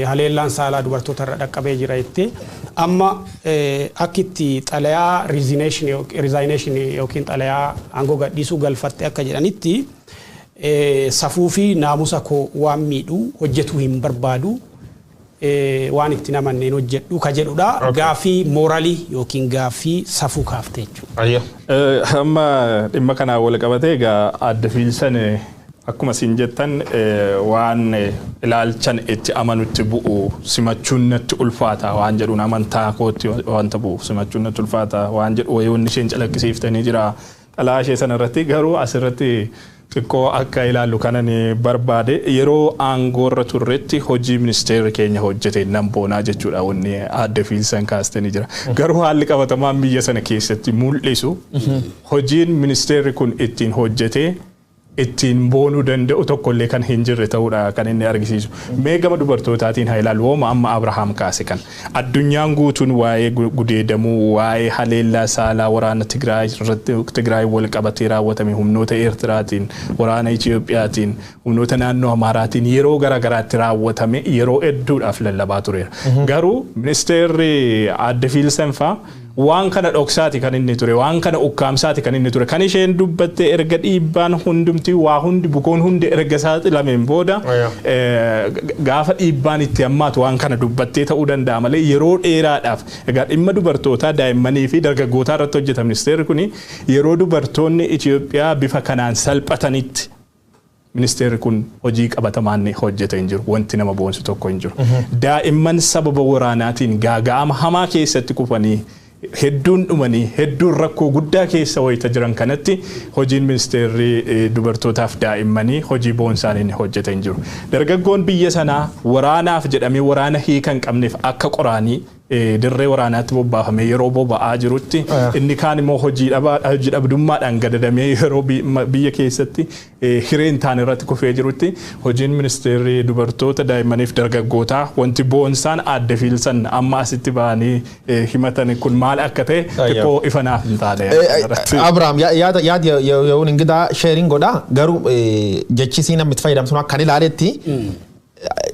haleellaan saalaa dubartoota irra dhaqqabee jira jettee amma akkitti xalayaa resignation yookiin xalayaa aangoo gadhiisuu galfatte akka jedhanitti safuu fi naamusa koo waan miidhu hojjetuu hin barbaadu waan itti namanneen hojjedhu ka jedhudha gaafii mooraalii yookiin gaafii safuu kaaftee jechuudha. Amma dhimma kanaa wal qabatee egaa adda Fiilsan akkuma siin jettan waan ilaalchan itti amanutti bu'u simachuun natti ulfaata waan jedhuun amantaa kootti wanta bu'u simachuun natti ulfaata waan jedhu wayoonni isheen calaqqisiiftanii jira xalaa ishee sanarratti garuu asirratti xiqqoo akka ilaallu kanan barbaade yeroo aangoorra turretti hojii ministeerri keenya hojjete nan boonaa jechuudha wanni adda Fiilsan kaastanii jira garuu haalli qabatamaan biyya sana keessatti mul'isu hojiin ministeerri kun ittiin hojjete ittiin boonuu danda'u tokkollee kan hin jirre ta'uudha kan inni argisiisu. Mee gama dubartootaatiin haa ilaallu wooma amma Abrahaam kaase kan addunyaan guutuun waa'ee gudeedamuu waa'ee haleellaa saalaa waraana Tigraay wal qabatee raawwatame humnoota Eertiraatiin waraana Itiyoophiyaatiin humnoota naannoo Amaaraatiin yeroo garaagaraatti raawwatame yeroo hedduudhaaf lallabaa tureera. Garuu ministeerri adda Fiilsan faa waan kana dhoksaati kan inni ture waan kana ukkaamsaati kan inni ture kan isheen dubbatte erga dhiibbaan hundumti waa hundi bukoon hundi erga saaxilameen booda gaafa dhiibbaan itti hammaatu waan kana dubbattee ta'uu danda'a malee yeroo dheeraadhaaf egaa dhimma dubartootaa daa'immanii fi dargaggootaa irratti hojjeta ministeerri kun yeroo dubartoonni Itoophiyaa bifa kanaan salphatanitti ministeerri kun hojii qabatamaan hojjeta hin jiru wanti nama boonsu tokko hin jiru daa'imman sababa waraanaatiin gaaga'ama hamaa keessatti kufanii hedduun dhumanii hedduun rakkoo guddaa keessa wayita jiran kanatti hojiin ministeerri dubartootaaf daa'immanii hojii boonsaan inni hojjeta hin jiru dargaggoon biyya sanaa waraanaaf jedhamee waraana hiika hin qabneef akka qoraanii dirree waraanaatti bobbaafamee yeroo boba'aa jirutti inni kaan immoo hojii dhabdummaadhaan gadadamee yeroo biyya keessatti hireen taan irratti kufee jirutti hojiin ministeerri dubartoota daa'immaniif dargaggootaa wanti boonsaan adda fiilsan amma asitti ba'anii himatan kun maal akka ta'e xiqqoo ifanaaf hin taane. Abrahaam yaada yoo ingidaa sheeriin godha garuu jechisii namni itti fayyadamtu akka ilaaletti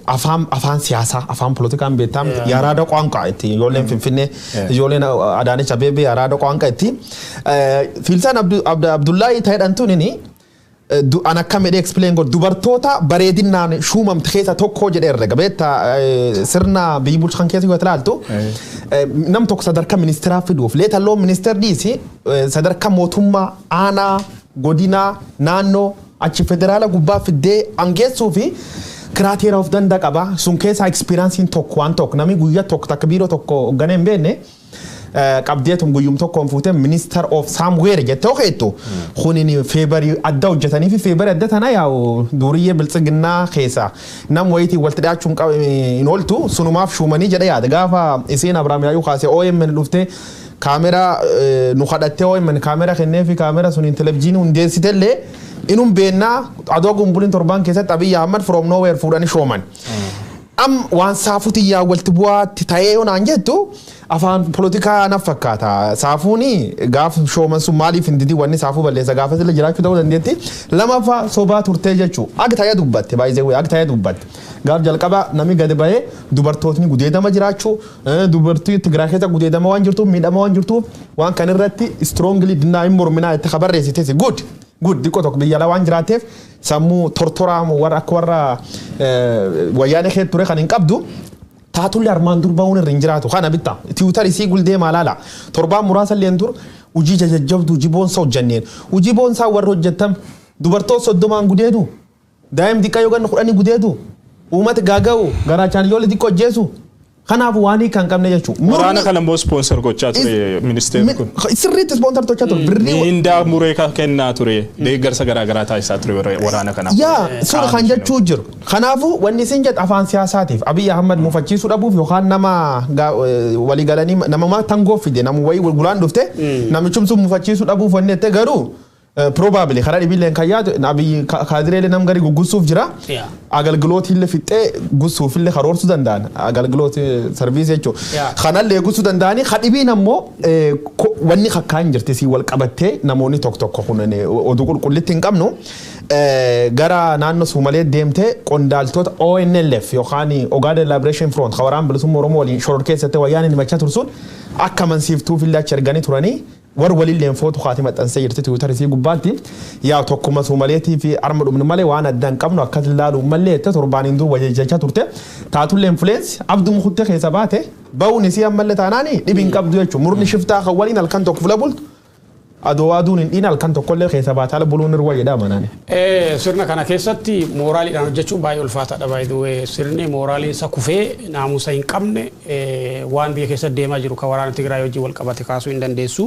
afaan siyaasaa afaan politikaan beekam yaaraada qaanqaa itti ijoolleen finfinnee ijoolleen Adaanech Abeebee yaaraada qaanqaa itti Fiilsaan Abdullaahi ta'edhaan tunini an akka medhee explain god dubartoota bareedinaan shuumamte keessa tokko jedhee herrega beektaa sirna biyyi bulchan keessa yoo ilaaltu nam tokko sadarkaa ministeeraa fiduuf leetalloo ministeer dhiisi sadarkaa mootummaa aanaa godinaa naannoo achi federaala gubbaa fiddee angeessuu fi Krateera of danda qaba sun keessa experience tokko waan tokko nami guyyaa tokko takka biiroo tokko ganeen beenne qabdeetum guyyum tokko fuute minister of somewhere jettee okeettu kunini feebari adda hojjetanii fi feebari adda tana yaa'u duriyyee biltsiginnaa keessa nam wayitii walti dhaachuun hin ooltu sunumaaf shuumanii jedha yaada gaafa isiin Abrahaam yaayuu kaasee OMN dhuftee kaameraa nu kadhattee OMN kaameraa kennee fi kaameraa suniin televizyiinii hundeessitellee inum beenna adoo gumbulin torban keessatti Abiy Ahmed from nowhere fuudhanii shooman waan saafuuti yaa walti bu'aatti ta'ee yoonaan jettu afaan politikaa na fakkaata saafuuni gaaf shooman sun maaliif hin didi wanni saafuu balleessa gaafa sila jiraachuu ta'uu dandeetti lamaffaa sobaa turtee jechuu akka ta'ee dubbatte baay'ee akka ta'ee dubbatte gaaf jalqaba nami gadi bahee dubartootni gudeedama jiraachuu dubartii Tigraay keessa gudeedama waan jirtuuf miidhama waan jirtuuf waan kan irratti strongly dinaa hin morminaa itti kabarreessiteesi good diko tok biyya la waan jiraateef sammuu tortoraa warra akka warra wayyaanee keessa ture kan hin qabdu taatullee armaan dur ba'uun irra hin jiraatu kana bitta tiwutar isii guldee maalaala torbaan muraasa illeen dur hojii jajjabdu hojii boonsaa hojjanneen hojii boonsaa warra hojjettam dubartoota 30 gudeedu daa'im diqqaa yoo ganna 10 gudeedu uummata gaaga'u garaachaan yoo xiqqoo ajjeesu kanaaf waanii kan qabne jechuudha. Waraana kana immoo sponsor gochaa ture ministeerri kun. Sirriitti sponsor gochaa ture birrii. Mindaa muree kennaa ture deeggarsa garaagaraa taasisaa ture waraana kanaaf. Yaa suura kan jechuu jiru. Kanaafuu wanni isin jedhu afaan siyaasaatiif Abiy Ahmed mufachiisuu dhabuuf yookaan nama walii galanii nama tangoo fide nama wayii gulaan dhufte namichum sun mufachiisuu dhabuuf wanni itti garuu. Probably khara dibilen kayyaad nabi kaadireele nam gari gugusuuf jira agalgloot hille fixee gusuuf hille kharoorsu dandaan agalgloot service jecho khanalle gusu dandaani khadibiin ammoo wanni khakkaan jirti si wal qabattee namoonni tokko kunane oduu qulqullitti hin qabnu gara naannoo Soomalee deemtee qondaaltota ONLF yookaan Ogaden Liberation Front khawaraan bilisummaa Oromoo waliin shoror keessatti wayyaaneen himachaa tursuun akka mansiiftuu fillacha erganii turanii war walilleen footu khaatima xansee jirti Twitter isii gubbaatti yaa tokkuma Soomaleetii fi arma dhumni malee waan addan qabnu akka ilaalu malee torbaaniin dur wajjechaa turte taatulle influence abdu mukhte keessa baate ba'uun isii ammallee taanaani dhibin qabdu jechuun murni shiftaa kan waliin halkan tokko fula bultu adoowaduun hin dhiin halkan tokkollee keessa baataala buluun irra jedha manani. Sirna kana keessatti mooraaliidhaan hojjechuun baay'ee ulfaataadha baay'ee sirni mooraalii isa kufee naamusa hin qabne waan biyya keessa deemaa jiru kan waraana Tigraay wajjin wal qabate kaasuu hin dandeessu.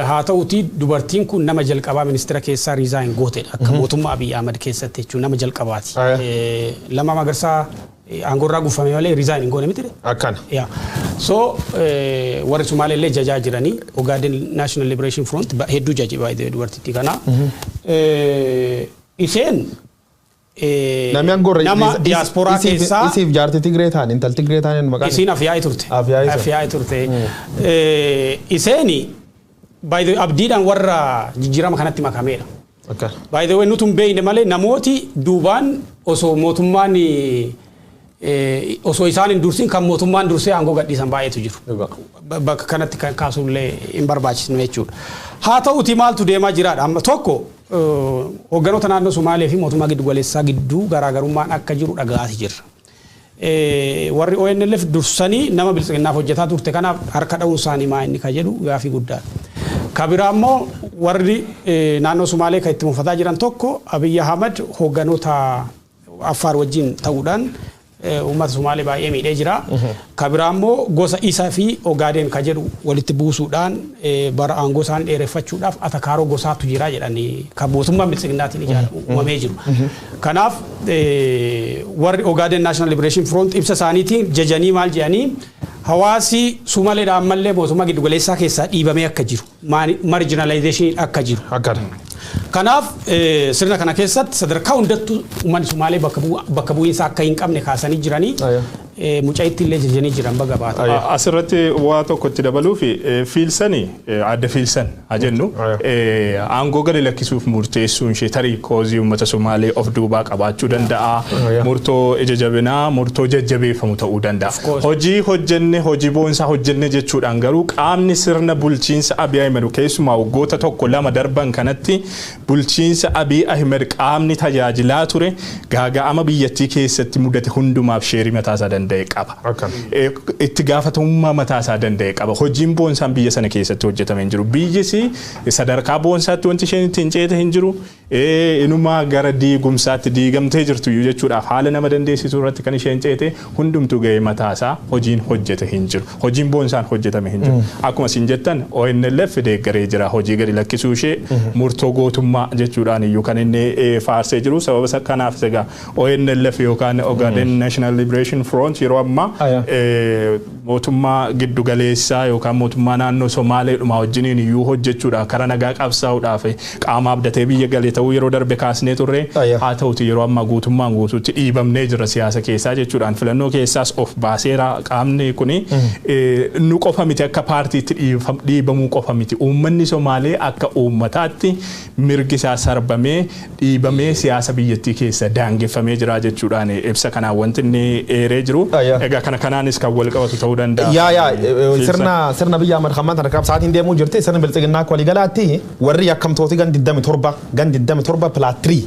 Haa ta'uutii dubartiin kun nama jalqabaa ministeera keessaa riizaayin gootedha akka mootummaa Abiy Ahmed keessatti jechuun nama jalqabaati. Lama Magarsaa angorraa gufame malee riizaayin goone miti. Akkana. Yaa. So warri Sumaalee illee jajaa jiranii Ogaden National Liberation Front hedduu jaji baay'ee dubartittii kana. Isheen nama diaspora keessaa isiif jaartii Tigree ta'an intal Tigree ta'an maqaan isiin afyaa'ii turte. Afyaa'ii turte. Iseeni by the abdiidhaan warra jijjiirama kanatti makameedha. By the way nutum beeyne malee namooti duubaan osoo mootummaan osoo isaan hin dursin kan mootummaan dursee aangoo gadhiisan baay'eetu jiru. Bakka kanatti kan kaasuullee hin barbaachisne jechuudha. Haa ta'uti maaltu deemaa jiraadha. Amma tokko hogganoota naannoo Sumaalee fi mootummaa giddugaleessaa gidduu garaagarummaan akka jiru dhaga'aati jirra. Warri ONLF dursanii nama biltsiginnaaf hojjetaa turte kanaaf harka dha'uun isaanii maa inni ka jedhu gaaffii guddaadha. Kabiraa immoo warri naannoo Sumaalee kan itti mufataa jiran tokko Abiy Ahmed hogganoota Affaar wajjin ta'uudhaan ummata Sumaalee baay'ee miidhee jira. Kabiraa immoo gosa isaa fi Ogaadeen ka jedhu walitti buusuudhaan bara aangoo isaan dheereffachuudhaaf atakaaroo gosaatu jira jedhanii kan mootummaan biltsiginnaatiin uumamee jiru. Kanaaf warri Ogaadeen National Liberation Front ibsa isaaniitiin jajanii maal jedhanii hawaasi Sumaaleedhaan ammallee mootummaa giddugaleessaa keessaa dhiibamee akka jiru marginalization akka jiru. Kanaaf sirna kana keessatti sadarkaa hundattuu uummanni Sumaalee bakka bu'iinsa akka hin qabne kaasanii jiranii mucaayitti illee jajanii jiran baga baata. Asirratti waa tokko itti dabaluu fi fiilsanii adda fiilsan haa jennu aangoo gadi lakkisuuf murteessuun ishee tarii koozii uummata Sumaalee of duubaa qabaachuu danda'a. Murtoo ija jabinaa murtoo jajjabeeffamu ta'uu danda'a. Hojii hojjenne hojii boonsaa hojjenne jechuudhaan garuu qaamni sirna bulchiinsa Abiy Ahmed keessumaa waggoota tokko lama darban kanatti bulchiinsa Abiy Ahmed qaamni tajaajilaa ture gaaga'ama biyyattii keessatti mudate hundumaaf sheerii mataasaa danda'e qaba. Itti gaafatamummaa mataasaa danda'e qaba. Hojiin boonsaan biyya sana keessatti hojjetamee jiru. Biyyisi sadarkaa boonsaatti wanti isheen ittiin ceete hin jiru. Inumaa gara diigumsaatti diigamtee jirtu jechuudhaaf haala nama dandeessisu irratti kan isheen ceete hundumtuu ga'ee mataasaa hojiin hojjete hin jiru. Hojiin boonsaan hojjetame hin jiru. Akkuma isin jettan ONLF deeggaree jira hojii gadi lakkisuu ishee murtoo gootummaa jechuudhaan iyyuu kan inni faarsee jiru. Sababa kanaaf egaa ONLF yookaan Ogaden National Liberation Front yeroo ammaa mootummaa giddugaleessaa yookaan mootummaa naannoo Somaaleedhuma wajjiniin iyyuu hojjechuudhaaf karaa nagaa qabsaa'uudhaaf qaama abdatee biyya galee ta'uu yeroo darbe kaasnee turre haa ta'uti yeroo ammaa guutummaan guutuutti dhiibamnee jira siyaasa keessaa jechuudhaan filannoo keessaas of baaseera qaamni kuni nu qofa miti akka paartiitti dhiibamuu qofa miti uummanni Somaalee akka uummataatti mirgi isaa sarbamee dhiibamee siyaasa biyyattii keessa daangeffamee jira jechuudhaan ibsa kanaan wanti inni eeree jiru. Egaa kanaanis kan wal qabatu ta'uu danda'a. Sirna biyya Ahmed Hamman tarkaaf sa'aatiin deemuu jirti sirna biltsiginnaa walii galaatti warri yakkamtooti gan 27 +3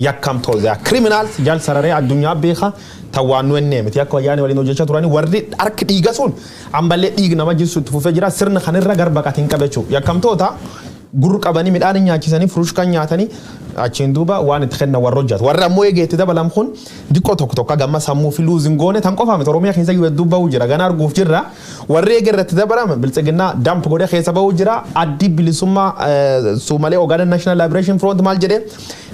yakkamtoota criminals jaal sararee addunyaa beeka tawaannu enne miti akka wayyaanii waliin hojjechaa turani warri harki dhiiga sun amballee dhiig nama jisu fufee jira sirna kanirra garbaqatiin qabachuu yakkamtoota gurru qabanii midhaan nyaachisanii furush kan nyaatanii achiin duuba waan itti kenna warra hojjetu warra ammoo eegeetti dabalam kun diqqoo tokko gamma sammuu fi luuzin goone tan qofa miti Oromiyaa keessa yoo duuba jira gana arguuf jirra warri eegerratti dabalama biltsiginnaa damp godhe keessa ba'uu jira addi bilisummaa Sumaalee Ogaden National Liberation Front maal jedhee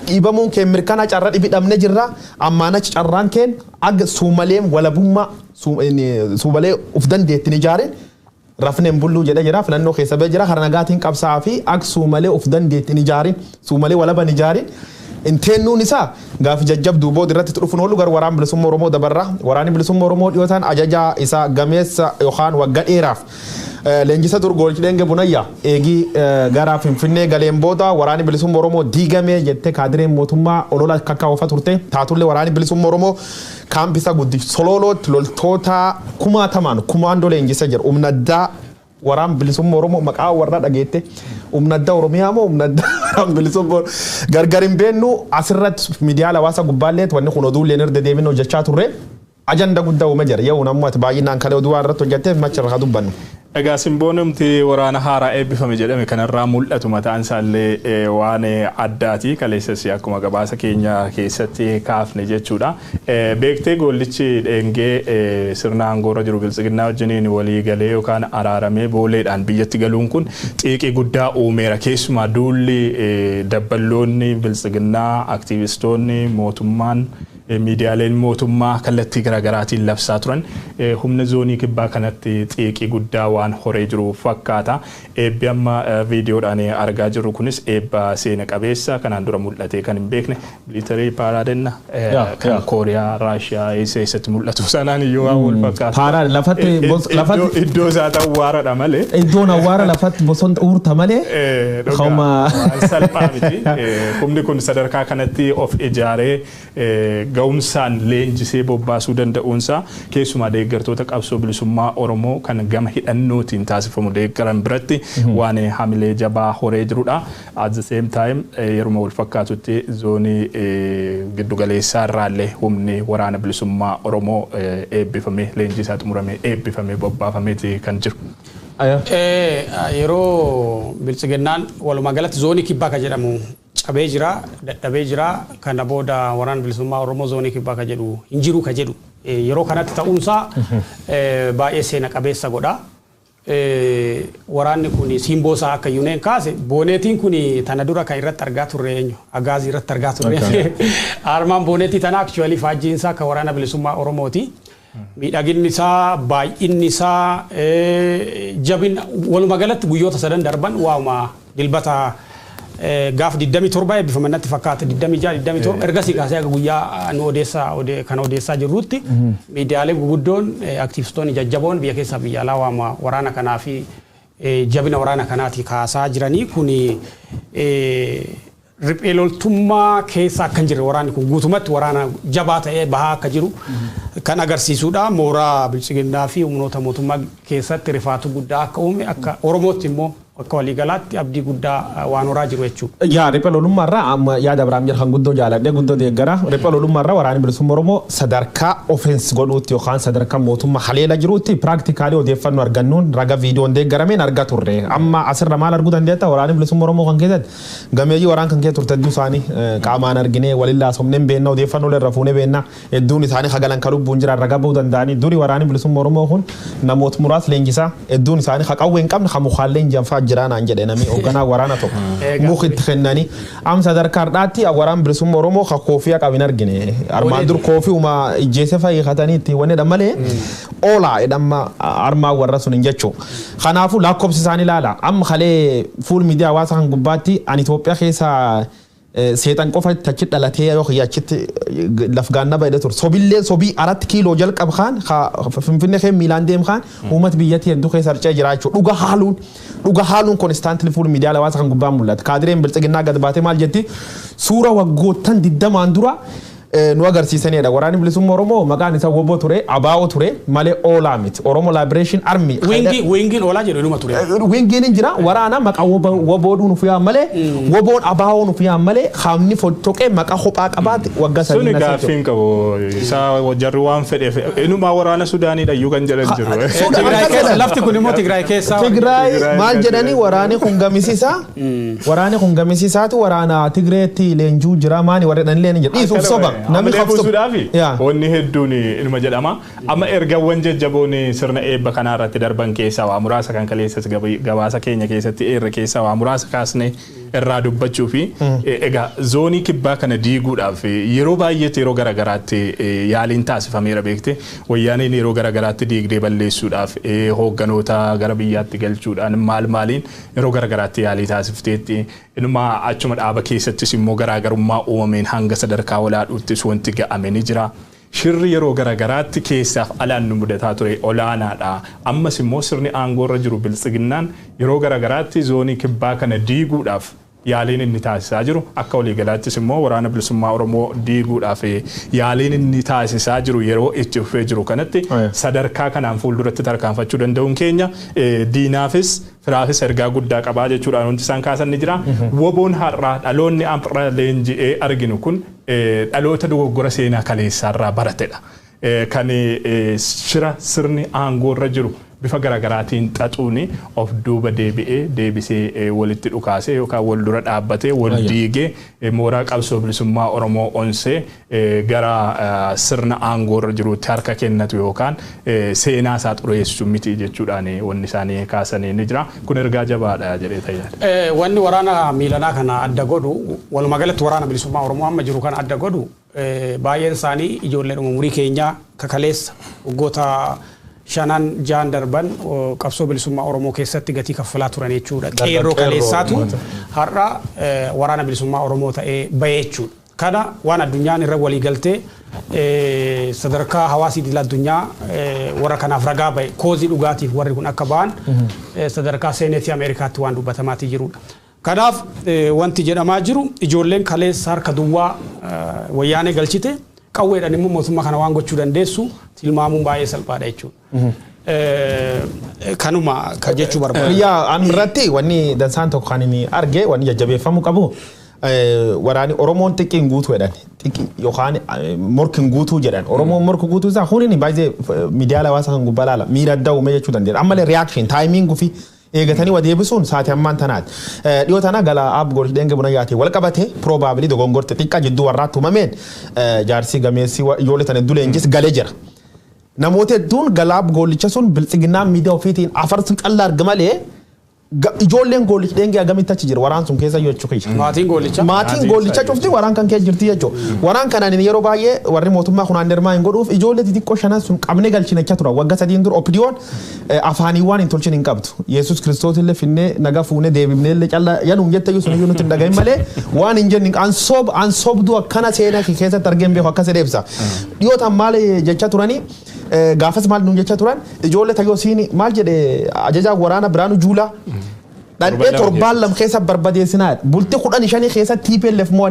dhiibamuun kee mirkana carra dhibidhamne jirra ammaana carraan keen ag Sumaaleem walabummaa Sumaalee uf dandeettiin ijaareen rafneen bulluu jedha jira filannoo keessa ba'ee jira harnagaatiin qabsaa fi ak Sumaalee uf dandeettiin ijaarin Sumaalee walaban ijaarin inteennuun isaa gaafi jajjabduu booda irratti dhufuun oolu gar waraan bilisummaa Oromoo dabarra waraanni bilisummaa Oromoo dhiyootaan ajajaa isaa gameessa yookaan waggaa dheeraaf leenjisa Goollicha Dheengee bunayya eegii gara Finfinnee galeen booda waraanni bilisummaa Oromoo diigamee jettee kaadireen mootummaa olola kakkaawwafa turte taatullee waraanni bilisummaa Oromoo kaampisa guddi sololootti loltoota kumaandoo leenjisa jira Addaa waraan bilisummaa Oromoo maqaa warra dhageette Addaa Oromiyaa moo Addaa bilisummaa gargarin beennu asirratti miidiyaa hawaasa gubbaallee wanni kun oduu leenir dedeebiin hojjechaa turre ajanda guddaa uume jira yoo namni ati baay'inaan kale oduu irratti hojjettee machirra dubbannu. Egaa simboonumti waraana haaraa eebbifame jedhame kanarraa mul'atu mataan isaallee waan addaati kaleessas akkuma gabaasa keenya keessatti kaafne jechuudha. Beektee Goollichi Dheengee sirna aangoorra jiru biltsiginnaa wajjiniin walii galee yookaan araaramee booleedhaan biyyatti galuun kun xiiqii guddaa uumeera keessumaa duulli dabballoonni biltsiginnaa aktiivistoonni mootummaan miidiyaaleen mootummaa kallattii garaagaraatiin labsaa turan humna zoonii kibbaa kanatti xiiqii guddaa waan horee jiru fakkaata. Eebbi amma viidiyoodhaan argaa jirru kunis eebba seena qabeessa kanaan dura mul'atee kan hin beekne militarii paaraadenna kan Kooriyaa Raashiyaa eessatti mul'atu sanaan iyyuu waan wal fakkaata. Paaraan lafatti iddoo isaa awwaaradha malee. Iddoon awwaara lafatti bosona uurta malee. Salphaa miti. Humni kun sadarkaa kanatti of ijaaree ga'umsaan leenjisee bobbaasuu danda'uunsaa keessumaa deeggartoota qabsoo bilisummaa Oromoo kan gama hidhannootiin taasifamu deeggaran biratti waan hamilee jabaa horee jirudha. At the same time yeruma wal fakkaatutti zoonii giddugaleessaa irraallee humni waraana bilisummaa Oromoo eebbifamee leenjisaa xumuramee eebbifamee bobbaafameeti kan jiru. Yeroo bilchiginnaan walumaa galatti zoonii kibbaa ka jedhamu cabee jira dadhabee jira kana booda waraana bilisummaa Oromoo zoonii kibbaa ka jedhu hin jiru ka jedhu yeroo kanatti ta'uunsaa baay'ee seena qabeessa godha. Waraanni kun simboosaa akka yuneen kaase booneetiin kun tana dura kan irratti argaa turre eenyu agaazii irratti argaa turre armaan booneetii tana actually faajjiinsaa ka waraana bilisummaa Oromooti. Miidhaginni isaa baay'inni isaa jabin walumaa galatti guyyoota sadan darban waama dilbata gaaf 27 eebbifamanitti fakkaata 26 ergasii kaasee akka guyyaa nu kan odeessaa jirrutti miidiyaalee guguddoon aktiivistoonni jajjaboon biyya keessaa biyya alaa waama waraana kanaa fi jabina waraana kanaati kaasaa jiranii kun riphee loltummaa keessa akka hin jirre waraanni kun guutumatti waraana jabaa ta'ee bahaa akka jiru kan agarsiisudha. Mooraa bilchiginnaa fi humnoota mootummaa keessatti rifaatu guddaa akka uume akka Oromootti immoo akka waliigalaatti abdii guddaa waan horaa jiru jechuudha. Yaa riphee loltummaarraa amma yaada Abiraam jedhan guddoo jaaladhee guddoo deeggara riphee loltummaarraa waraanni bilisummaa Oromoo sadarkaa offensi godhuutti yookaan sadarkaa mootummaa haleela jiruutti piraaktikaalii odeeffannoo argannuun raga viidiyoon deeggarameen argaa turre. Amma asirra maal arguu dandeetta waraanni bilisummaa Oromoo kan keessatti gameeyyii waraan kan keessa turte hedduu isaanii qaamaan arginee waliin laasomneen beennaa odeeffannoo irra fuunee beennaa hedduun isaanii hagalan kan lubbuun jiran raga bahuu danda'anii duri waraanni bilisummaa Oromoo kun namoota muraasa leenjisaa hedduun isaanii haqawwee hin qabne hamuhaalleen janfaa jiraan aan jedhe namni hoogganaa waraana tokko mukitti kennanii am sadarkaa dhaatti waraan bilisummaa Oromoo ka koofiyaa qabin argine armaan dur koofii uma ijjeese fayyatanii itti wanneedha malee oolaa edhamma armaa warra sun hin jechuu kanaafuu lakkoofsi isaanii ilaala amma kalee fuul miidiyaa hawaasa kan gubbaatti an Itoophiyaa keessa seetan qofa tachi dhalatee yoo xiyyachitti lafgaanna baay'ee ture sobillee sobii 4 kiiloo jalqab khaan finfinnee kee miilaan deem khaan uummata biyyattii hedduu keessa harcee jiraachuu dhuga haaluun konstaantli fuul miidiyaa hawaasa kan gubbaa mul'ata kaadireen bilchiginnaa gad baatee maal jetti suura waggoottan 20 dura nu agarsiisanidha waraanni bilisummaa Oromoo maqaan isaa woboo ture abaa'oo ture malee oolaa miti Oromo Liberation Army wingiin oolaa jedhu inuma ture wingiin jira waraana maqaa wobooduu nuuf yaa malee woboon abaa'oo nuuf yaa malee hamni fottoqee maqaa kophaa qabaate waggaa sadii suni gaaffiin qabu isaa jarri waan fedheef inuma waraana Sudaanii dhayyuu kan jedhan jiru lafti kun immoo Tigraay keessa Tigraay maal jedhanii waraanni kun gamisiisaatu waraana Tigreetti leenjuu jira maani warra dhan leen jedhu dhiisuuf soba namni qabsuudhaafi wanni hedduun ilma jedhama amma ergawwan jajjaboon sirna eebba kanaa irratti darban keessaa waa muraasa kan kaleessas gabaasa keenya keessatti eerre keessaa waa muraasa kaasne irraa dubbachuu fi egaa zoonii kibbaa kana diiguudhaaf yeroo baay'eetti yeroo garagaraatti yaaliin taasifameera beekte wayyaaniin yeroo garagaraatti diigdee balleessuudhaaf hoogganoota gara biyyaatti galchuudhaan maaliin yeroo garagaraatti yaalii taasifteetti inuma achuma dhaaba keessattis immoo garaagarummaa uumameen hanga sadarkaa olaadhuuttis wanti ga'ame ni jira. Shirri yeroo garagaraatti keessaaf alaan nu mudataa ture olaanaadha. Ammas immoo sirni aangoorra jiru bilchiginnaan yeroo garagaraatti zoonii kibbaa kana diiguudhaaf yaaliin inni taasisaa jiru akka waliigalaattis immoo waraana bilisummaa Oromoo diiguudhaaf yaaliin inni taasisaa jiru yeroo itti fufee jiru kanatti sadarkaa kanaan fuulduratti tarkaanfachuu danda'uun keenya diinaafis firaafis ergaa guddaa qabaa jechuudhaan wanti isaan kaasan ni jira. Woboon har'aa dhaloonni amra leenji'ee arginu kun dhaloota dogoggora seenaa kaleessaarraa baratedha. Kan shira sirni aangoorra jiru bifa garagaraatiin xaxuuni of duuba deebisee walitti dhukaasee yookaan wal dura dhaabbatee wal diigee mooraa qabsoo bilisummaa Oromoo onsee gara sirna aangoorra jiruutti harka kennatu yookaan seenaa isaa xureessu miti jechuudhaan wanni isaanii kaasanii ni jira. Kun ergaa jabaadha jedhee tajaajila. Wanni waraana miilanaa kana adda godhu walumaa galatti waraana bilisummaa Oromoo amma jiru kana adda godhu baay'een isaanii ijoolleen umurii keenyaa kakaleessa waggoota shanan jaan darban qabsoo bilisummaa Oromoo keessatti gatii kaffalaa turan jechuudha. Qeerroo kaleessaatu har'a waraana bilisummaa Oromoo ta'ee bahee jechuudha. Kana waan addunyaan irra walii galtee sadarkaa hawaasii idil addunyaa warra kanaaf ragaa bahe koozii dhugaatiif warri kun akka ba'an sadarkaa seeneetii Ameerikaatti waan dubbatamaatii jirudha. Kanaaf wanti jedhamaa jiru ijoolleen kaleessa harka duwwaa wayyaanee galchite qawweedhaan immoo mootummaa kana waan gochuu dandeessu tilmaamuun baay'ee salphaadha jechuudha. Kanuma ka jechuu barbaada. Yaa anratti wanni dansaan tokko kan inni arge wanni jajjabeeffamuu qabu. Waraani Oromoon xiqqeen guutuu jedhan xiqqi yookaan morkin guutuu jedhan Oromoon morku guutuu isaa hundi baay'ee miidiyaa hawaasaa kan gubbaa laala miira addaa uumee jechuu dandeenya ammalee reaction timing fi eegatanii wadeebisuun saatii ammaan tanaati dhiyoo tana gala aab goolii dheenge buna yaatee wal qabate probably dogongorte xiqqaa jidduu warraatti uumameen jaarsii gameessi ijoollee tana hedduu leenjis galee jira namoota hedduun gala aab goolicha sun biltsiginnaan miidiyaa ofiitiin afarsu callaa argamalee ijoolleen Goollicha dheengee agamitti achi jira waraan sun keessa jechuu keessa. Maatiin Goollicha cufti waraan kan keessa jirti jechuudha. Waraan kanaan yeroo baay'ee warri mootummaa kunaan dermaa hin godhuuf ijoollee xixiqqoo shanan sun qabnee galchinachaa tura. Waggaa sadiin dura opdiyoon afaanii waan hin tolchin hin qabdu. Yesus Kiristoos illee finnee nagaa fuunee deebifnee illee callaa yanuun jetta iyyuu sun iyyuu nuti hin dhagahin malee waan hin jenni ansoobduu akkana seenaa keessatti argeen beeku akkas deebisa. Dhiyootaan maal jecha turanii gaafas maal nuun jecha turan ijoollee tayyoo siin maal jedhe ajajaa waraana Biraanuu Juulaa Dhandhee torbaan lam keessa barbadeessinaa bultii 15 keessa TPLF moo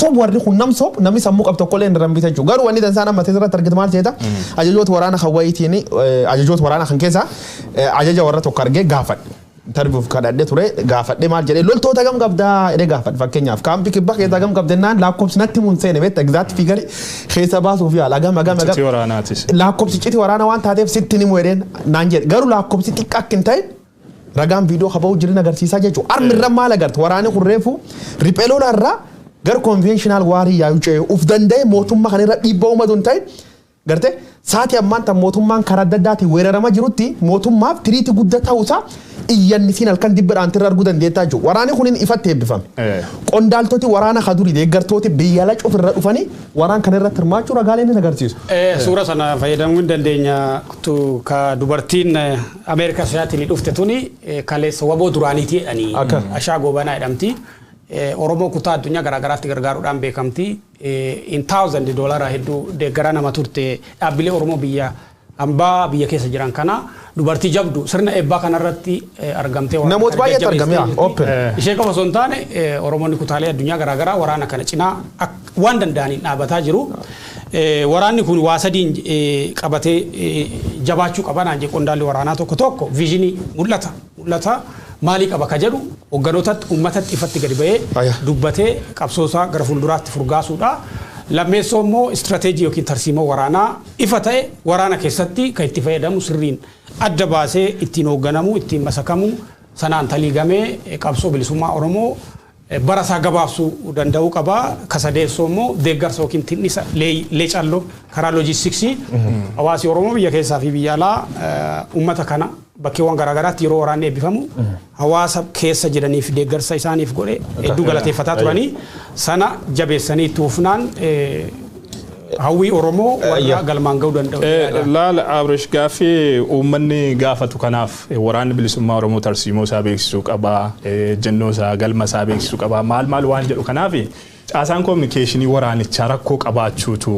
sob warri kun namni sammuu qabdu tokko illee hin rambisa jechuudha. Garuu wanni dansaan amma teessirratti argite maal ta'eeta ajajoota waraana Hawaayitiin ajajoota waraana kan keessa ajaja warra tokko argee gaafadhe. Tarbiif kadhadhee ture gaafadhee maal jedhee loltoota gam qabdaa jedhee gaafadhe fakkeenyaaf kaampii kibbaa keessa gam qabdennaan lakkoofsi natti mun seene beekta exact figure keessa baasuuf yaala gam lakkoofsi citi waraana waan taateef sitti ni muudeen naan jedhe garuu lakkoofsi xiqqaa akka hin ta'in ragaan viidiyoo haba'uu jirin agarsiisaa jechuudha. Armirra maal agartu waraanni kun reefu riphee lolaarraa gara konvenshinal waarii yaa'uu ce'ee uf danda'e mootummaa kanarra dhiibbaa uumatu hin ta'in garte saatii ammaan tan mootummaan karaa adda addaatiin weerarama jirutti mootummaaf tiriitii guddaa ta'uusaa iyyannisiin halkan dibbadhaan tirra arguu dandeettaa jiru. Waraanni kun ifatti eebbifame. Qondaaltoti waraana kadurii deeggartooti biyya ala cufirra dhufanii waraan kana irratti hirmaachuu ragaalee ni agarsiisu. Suura sana fayyadamuu hin dandeenya ka dubartiin Ameerikaa siyaatiin dhufte tuni kaleessa waboo duraaniitii jedhanii ashaa goobanaa jedhamti. Oromoo kutaa addunyaa garaagaraatti gargaaruudhaan beekamti. In $1,000 hedduu deeggaraa nama turte dhaabbilee Oromoo biyya ambaa biyya keessa jiran kana dubartii jabdu sirna eebbaa kanarratti argamtee namoota baay'eetu argame open ishee qofa osoo hin taane Oromoonni kutaalee addunyaa garaagaraa waraana kana cinaa waan danda'aniin dhaabataa jiru. Waraanni kun waa sadiin qabatee jabaachuu qaba naan jedhe qondaalli waraanaa tokko viizinii mul'ata maalii qaba ka jedhu hoogganootatti uummatatti ifatti gadi ba'ee dubbatee qabsoosaa gara fuulduraatti furgaasuudha. Lammeessoo immoo istirateejii yookiin tarsiimoo waraanaa ifa ta'e waraana keessatti kan itti fayyadamu sirriin adda baasee ittiin hoogganamu ittiin masakamu sanaan taliigamee qabsoo bilisummaa Oromoo bara isaa gabaabsuu danda'uu qaba. Kasadeessoo immoo deeggarsa yookiin tinnisa leecalloo karaa loojistiksii hawaasi Oromoo biyya keessaa fi biyya alaa uummata kana bakkeewwan garaagaraatti yeroo waraanni eebbifamu hawaasa keessa jiraniif deeggarsa isaaniif godhe hedduu galateeffataa turanii sana jabeessanii itti fufnaan hawwii Oromoo warra galmaan ga'uu danda'u. Laala Abresh gaaffii uummanni gaafatu kanaaf waraanni bilisummaa Oromoo tarsiimoo isaa beeksisuu qaba, jennoo isaa galma isaa beeksisuu qaba, maal waan jedhu kanaaf caasaan kominikeeshinii waraanichaa rakkoo qabaachuutu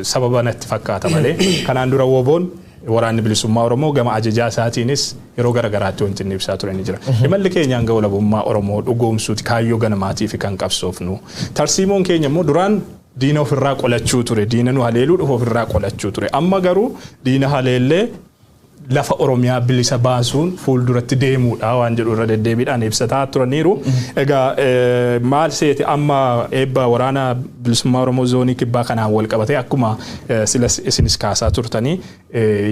sababa natti fakkaata malee kanaan dura woboon waraanni bilisummaa Oromoo gama ajajaa isaatiinis yeroo garagaraatti wanti inni ibsaa ture ni jira. Imalli keenya hanga walabummaa Oromoo dhugoomsuuti kaayyoo ganamaatiif kan qabsoofnu. Tarsiimoon keenya immoo duraan diina ofirraa qolachuu ture, diina nu haleeluu dhufu ofirraa qolachuu ture. Amma garuu diina haleellee lafa Oromiyaa bilisa baasuun fuulduratti deemuudha waan jedhu irra deddeebiidhaan ibsataa turaniiru. Egaa maal seeti amma eebba waraana bilisummaa Oromoo zoonii kibbaa kanaan wal qabatee akkuma isinis kaasaa turtanii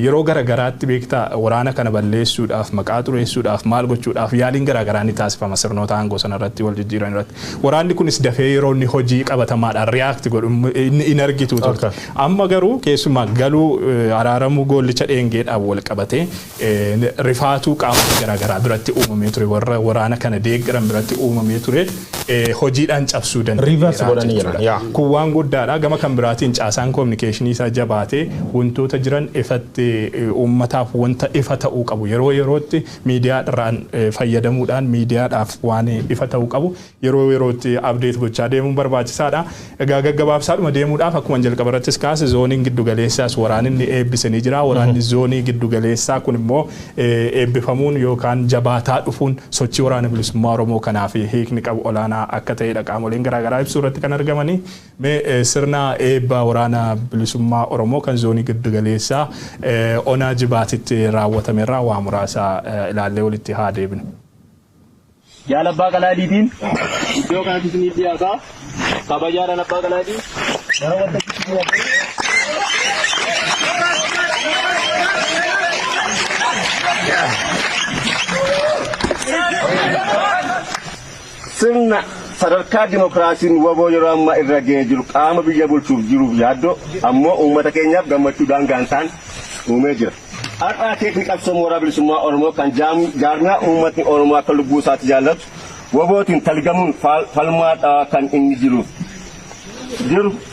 yeroo garagaraatti beektaa waraana kana balleessuudhaaf maqaa xureessuudhaaf maal gochuudhaaf yaaliin garagaraa ni taasifama sirnoota aangoo sanarratti wal jijjiiran irratti. Waraanni kunis dafee yeroo inni hojii qabatamaadhaan riyaakti godhu in argitu turte. Amma garuu keessumaa galuu araaramuu Goollicha dheengeedhaan wal qabate rifaatuu qaama garagaraa biratti uumamee ture warra waraana kana deeggaran biratti uumamee ture hojiidhaan cabsuu dandeenya. Kun waan guddaadha. Gama kan biraatiin caasaan kominikeeshinii isaa jabaatee wantoota jiran ifatti uummataaf wanta ifa ta'uu qabu yeroo yerootti miidiyaadhaan fayyadamuudhaan miidiyaadhaaf waan ifa ta'uu qabu yeroo yerootti abdeet gochaa deemuun barbaachisaadha. Egaa gaggabaabsaadhuma deemuudhaaf akkuma jalqabarrattis kaase zooniin giddugaleessaas waraanni eebbisanii jira. Waraanni zoonii giddugaleessaa galeessaa kun immoo eebbifamuun yookaan jabaataa dhufuun sochii waraana bilisummaa Oromoo kanaaf hiikni qabu olaanaa akka ta'edha qaamoleen garaagaraa ibsuu irratti kan argamanii sirna eebba waraana bilisummaa Oromoo kan zoonii giddu galeessaa onaa jibaatitti raawwatamerraa waa muraasa ilaallee walitti haa deebinu. Jaal abbaa Qalaadiitiin iddoo kanatti ni dhiyaata. Kabajaadhaan abbaa Qalaadii gara waltajjiitti dhiyaate. Sirna sadarkaa dimokiraasiin waboo yeroo ammaa irra ga'ee jiru qaama biyya bulchuuf jiruuf yaaddoo ammoo uummata keenyaaf gammachuudhaan gaantaan uumee jira. Har'aa keekni qabsoo mooraa bilisummaa Oromoo kan jaarmaa uummatni Oromoo akka lubbuu isaatti jaallatu wabootiin talgamuun falmaadhaa kan inni jiru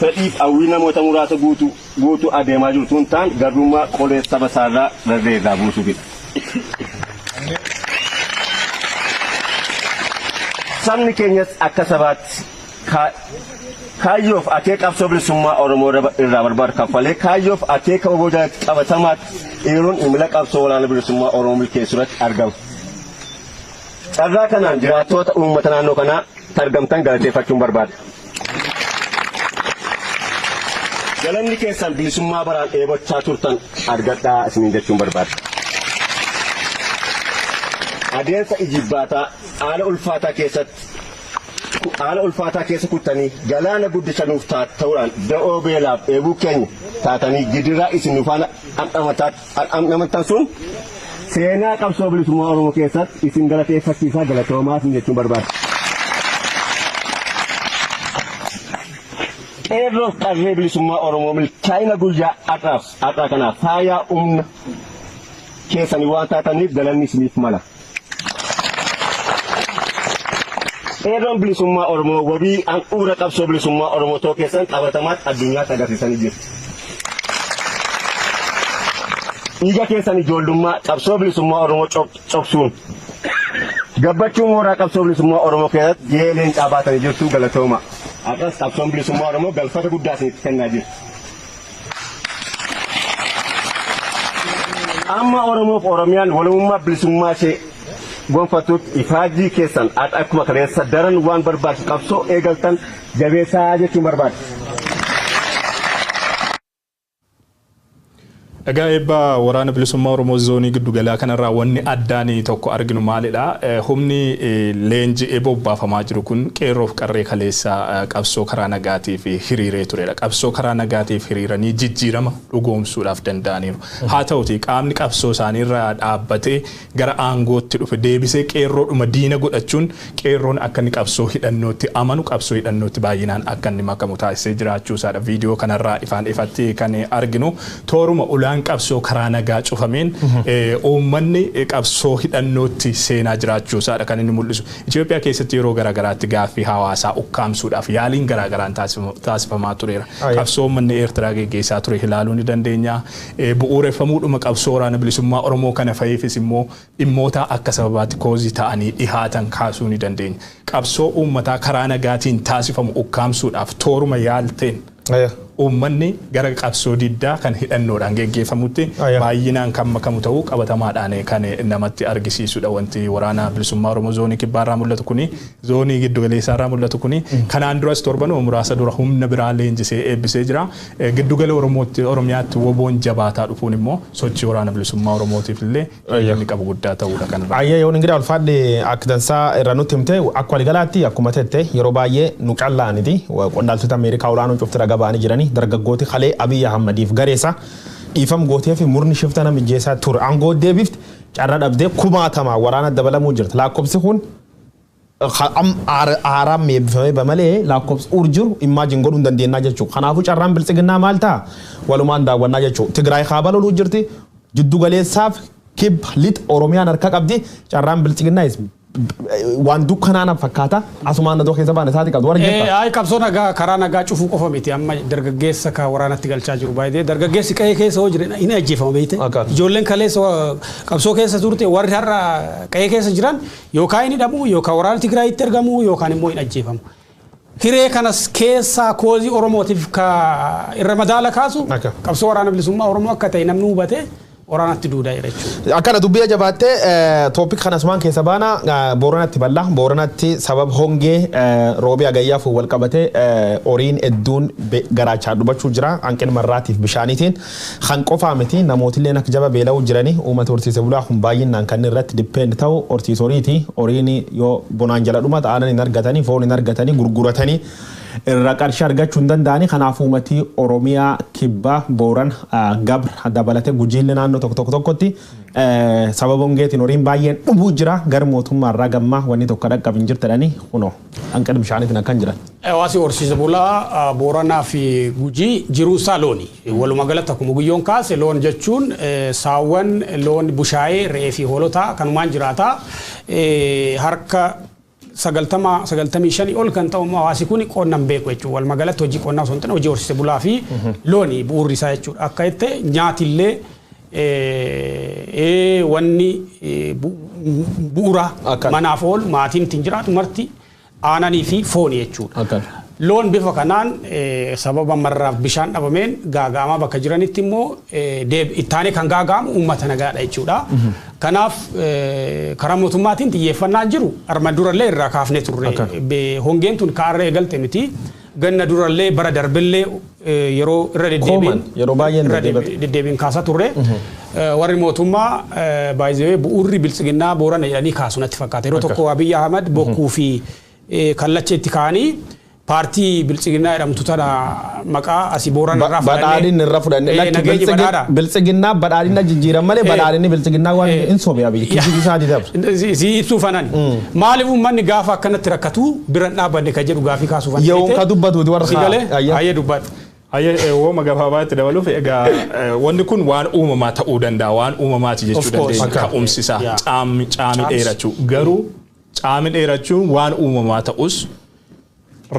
fedhiif hawwii namoota muraasa guutuu adeemaa jiru tun taan garbummaa qolee saba isaarraa rarreerraa buusuufidha. Sabni keenyas akka sabaatti kaayyoof akeeka qabsoo bilisummaa Oromoo irraa barbaadu kaffalee kaayyoof akeeka obbo jalatti qabatamaatti dhiiroon imala qabsoo waraana bilisummaa Oromoo milkeessuu irratti argama. Carraa kanaan jiraattota uummata naannoo kanaa argamtan galateeffachuun barbaada. Galanni keessan bilisummaa baraan eebochaa turtan argadhaa isiniin jechuun barbaada. Adeemsa ijibbaataa haala ulfaataa keessa kuttanii galaana guddicha nuuf ta'uudhaan da'oo beelaaf eebuu keenya taatanii gidiraa isin nuufaan amnamattan sun seenaa qabsoo bilisummaa Oromoo keessatti isin galateeffachiisaa galatoomaa isin jechuun barbaada. Qeerroof qarree bilisummaa Oromoo milkaa'ina guyyaa har'aa kanaaf faayaa humna keessanii waan taataniif galanni isiniif mala. Qeerroon bilisummaa Oromoo wabii handhuura qabsoo bilisummaa Oromoo ta'uu keessan qabatamaatti addunyaatti agarsiisanii jiru. Dhiiga keessan ijoollummaa qabsoo bilisummaa Oromoo cobsuun gabbachuu mooraa qabsoo bilisummaa Oromoo keessatti gahee leencaa baatanii jirtu galatooma. Akkas qabsoon bilisummaa Oromoo galfata guddaa isinitti kennaa jiru. Amma Oromoof Oromiyaan walummaa bilisummaa ishee gonfatutti ifaajii keessan akkuma kaleessa daran waan barbaachisu qabsoo eegaltan jabeessaa jechuun barbaada. Egaa eebba waraana bilisummaa Oromoo zoonii giddu galaa kanarraa wanni addaanii tokko arginu maalidha? Humni leenji'ee bobbaafamaa jiru kun qeerroof qarree kaleessa qabsoo karaa nagaatii fi hiriiree turedha. Qabsoo karaa nagaatii fi hiriiranii jijjiirama dhugoomsuudhaaf danda'aniiru. Haa ta'uti qaamni qabsoo isaaniirraa dhaabbatee gara aangootti dhufe deebisee qeerroodhuma diina godhachuun qeerroon akka inni qabsoo hidhannootti amanu qabsoo hidhannootti baay'inaan akka inni makamu taasisee jiraachuusaadha. Viidiyoo kanarraa ifaan ifatti kan arginu tooruma ulaan qabsoo karaa nagaa cufameen uummanni qabsoo hidhannootti seenaa jiraachuusaadha kan inni mul'isu. Itoophiyaa keessatti yeroo garaagaraatti gaaffii hawaasaa ukkaamsuudhaaf yaaliin garaagaraan taasifamaa tureera. Qabsoo uummanni Eertiraa geggeessaa ture ilaaluu ni dandeenya. Bu'uureffamuudhuma qabsoo waraana bilisummaa Oromoo kana fayyifis immoo dhimmoota akka sababaatti koozii ta'anii dhihaatan kaasuu ni dandeenya. Qabsoo uummataa karaa nagaatiin taasifamu ukkaamsuudhaaf tooruma yaalteen uummanni gara qabsoo diddaa kan hidhannoodhaan geggeeffamutti baay'inaan kan makamu ta'uu qabatamaadhaan kan namatti argisiisudha. Wanti waraana bilisummaa Oromoo zoonii kibbaarraa mul'atu kuni zoonii giddu galeessaarraa mul'atu kuni kanaan duras torban muraasa dura humna biraa leenjisee eebbisee jira. Giddu gala Oromiyaatti woboon jabaataa dhufuun immoo sochii waraana bilisummaa Oromootiif illee inni qabu guddaa ta'uudha kanarraa. Ayyee yoo ingida alfaadde akka dansaa irra nutti himte akka waligalaatti akkuma tette yeroo baay'ee nu callaaniti qondaaltota Ameerikaa olaanoo cufti raga ba'anii jiranii dargaggooti Halee Abiy Ahmadiif gareessa dhiifam gootee fi murni shifta namijjeessaa ture aangoo deebifte carra dhabdee kumaatama waraana dabalamuu jirti lakkoofsi kun haaraa meebbifamee bamalee lakkoofsi urjiru imaajin godhuu hin dandeennaa jechuudha. Kanaafuu carraan biltsiginnaa maal ta'a walumaan daawwannaa jechuudha. Tigraay kaaba loluu jirti jiddu galeessaaf kibba lixa Oromiyaan harka qabdi carraan biltsiginnaa waan dukkanaan fakkaata asumaan nadoo keessa baane isaati qabdu warra jeetta. Ay qabsoo nagaa karaa nagaa cufuu qofa miti amma dargaggeessa ka waraanatti galchaa jiru baay'ee dargaggeessi qe'ee keessa hoo jiran inni ajjeefama beekte ijoolleen kaleessa qabsoo keessa turte warri har'a qe'ee keessa jiran yookaan inni dhabu yookaan waraana Tigraayitti ergamu yookaan immoo inni ajjeefamu. Hiree kanas keessa koozii Oromootiif ka irra madaala kaasu qabsoo waraana bilisummaa Oromoo akka ta'e namni hubate waraanatti duudaa jira jechuudha. Akkana dubbii jabaattee topic kana sumaan keessa baana Booranatti bal'aa Booranatti sabab hongee roobii agayyaaf wal qabatee horiin hedduun garaachaa dhubachuu jira hanqina marraatiif bishaaniitiin kan qofaa miti namootillee akka jaba beela'uu jiranii uummata horsiise bulaa kun baay'inaan kan irratti dippeend ta'u horsiisoriiti horiin yoo bonaan jala dhumata aanan hin argatanii foon hin argatanii gurguratanii irra qarshii argachuu hin danda'anii kanaaf uummatii Oromiyaa kibbaa Booran Gabra dabalatee gujiillee naannoo tokkotti sababa hongeetiin horiin baay'een dhubuu jira gar mootummaa irraa gammaa wanni tokko dhaqqab hin jirtadhanii kunoo hanqina bishaaniitiin akkan jiran. Hawaasi horsiise bulaa Booranaa fi Gujii jiruusaa looni. Walumaa galatti akkuma guyyoon kaase loon jechuun saawwan loon bushaayee re'ee fi hoolota kanumaan jiraata harka 95 ol kan ta'u hawaasi kun qonnaan beeku jechuudha. Walumaa galatti hojii qonnaa osoo hin taane hojii horsiise bulaa fi looni bu'uurri isaa jechuudha. Akka itti nyaatillee wanni bu'uura manaaf oolu maatiin ittiin jiraatu marti aananii fi foonii jechuudha. Loon bifa kanaan sababa marraaf bishaan dhabameen gaaga'amaa bakka jiranitti immoo ittaanee kan gaaga'amu uummata nagaadha jechuudha. Kanaaf karaa mootummaatiin xiyyeeffannaan jiru arma durallee irraa kaafnee turre. Hongeen tun kaarree eegalte miti. Ganna durallee bara darbillee yeroo irra deddeebiin kaasaa turre. Warri mootummaa baay'ee bu'uurri biltsiginnaa Boorana jedhanii kaasu natti fakkaata. Yeroo tokko Abiy Ahmed bokkuu fi kallacheetti kaanii paartii biltsiginnaa jedhamtu tana maqaa asii Boorana irraa badhaadhinni irra fudhanne biltsiginnaa badhaadhinna jijjiiran malee badhaadhinni biltsiginnaa waan hin sobe Abiy kijibni isaati dabra. Ibsuu fanan maaliif uummanni gaafa akkanatti rakkatu biran dhaabbanne kan jedhu gaafii kaasuu fanan. Yoo ka dubbatu warra hayyee dubbatu. Wooma gabaabaatti dabaluuf egaa wanni kun waan uumamaa ta'uu danda'a waan uumamaati jechuu dandeenya ka'umsisaa caami dheerachuu garuu caami dheerachuun waan uumamaa ta'us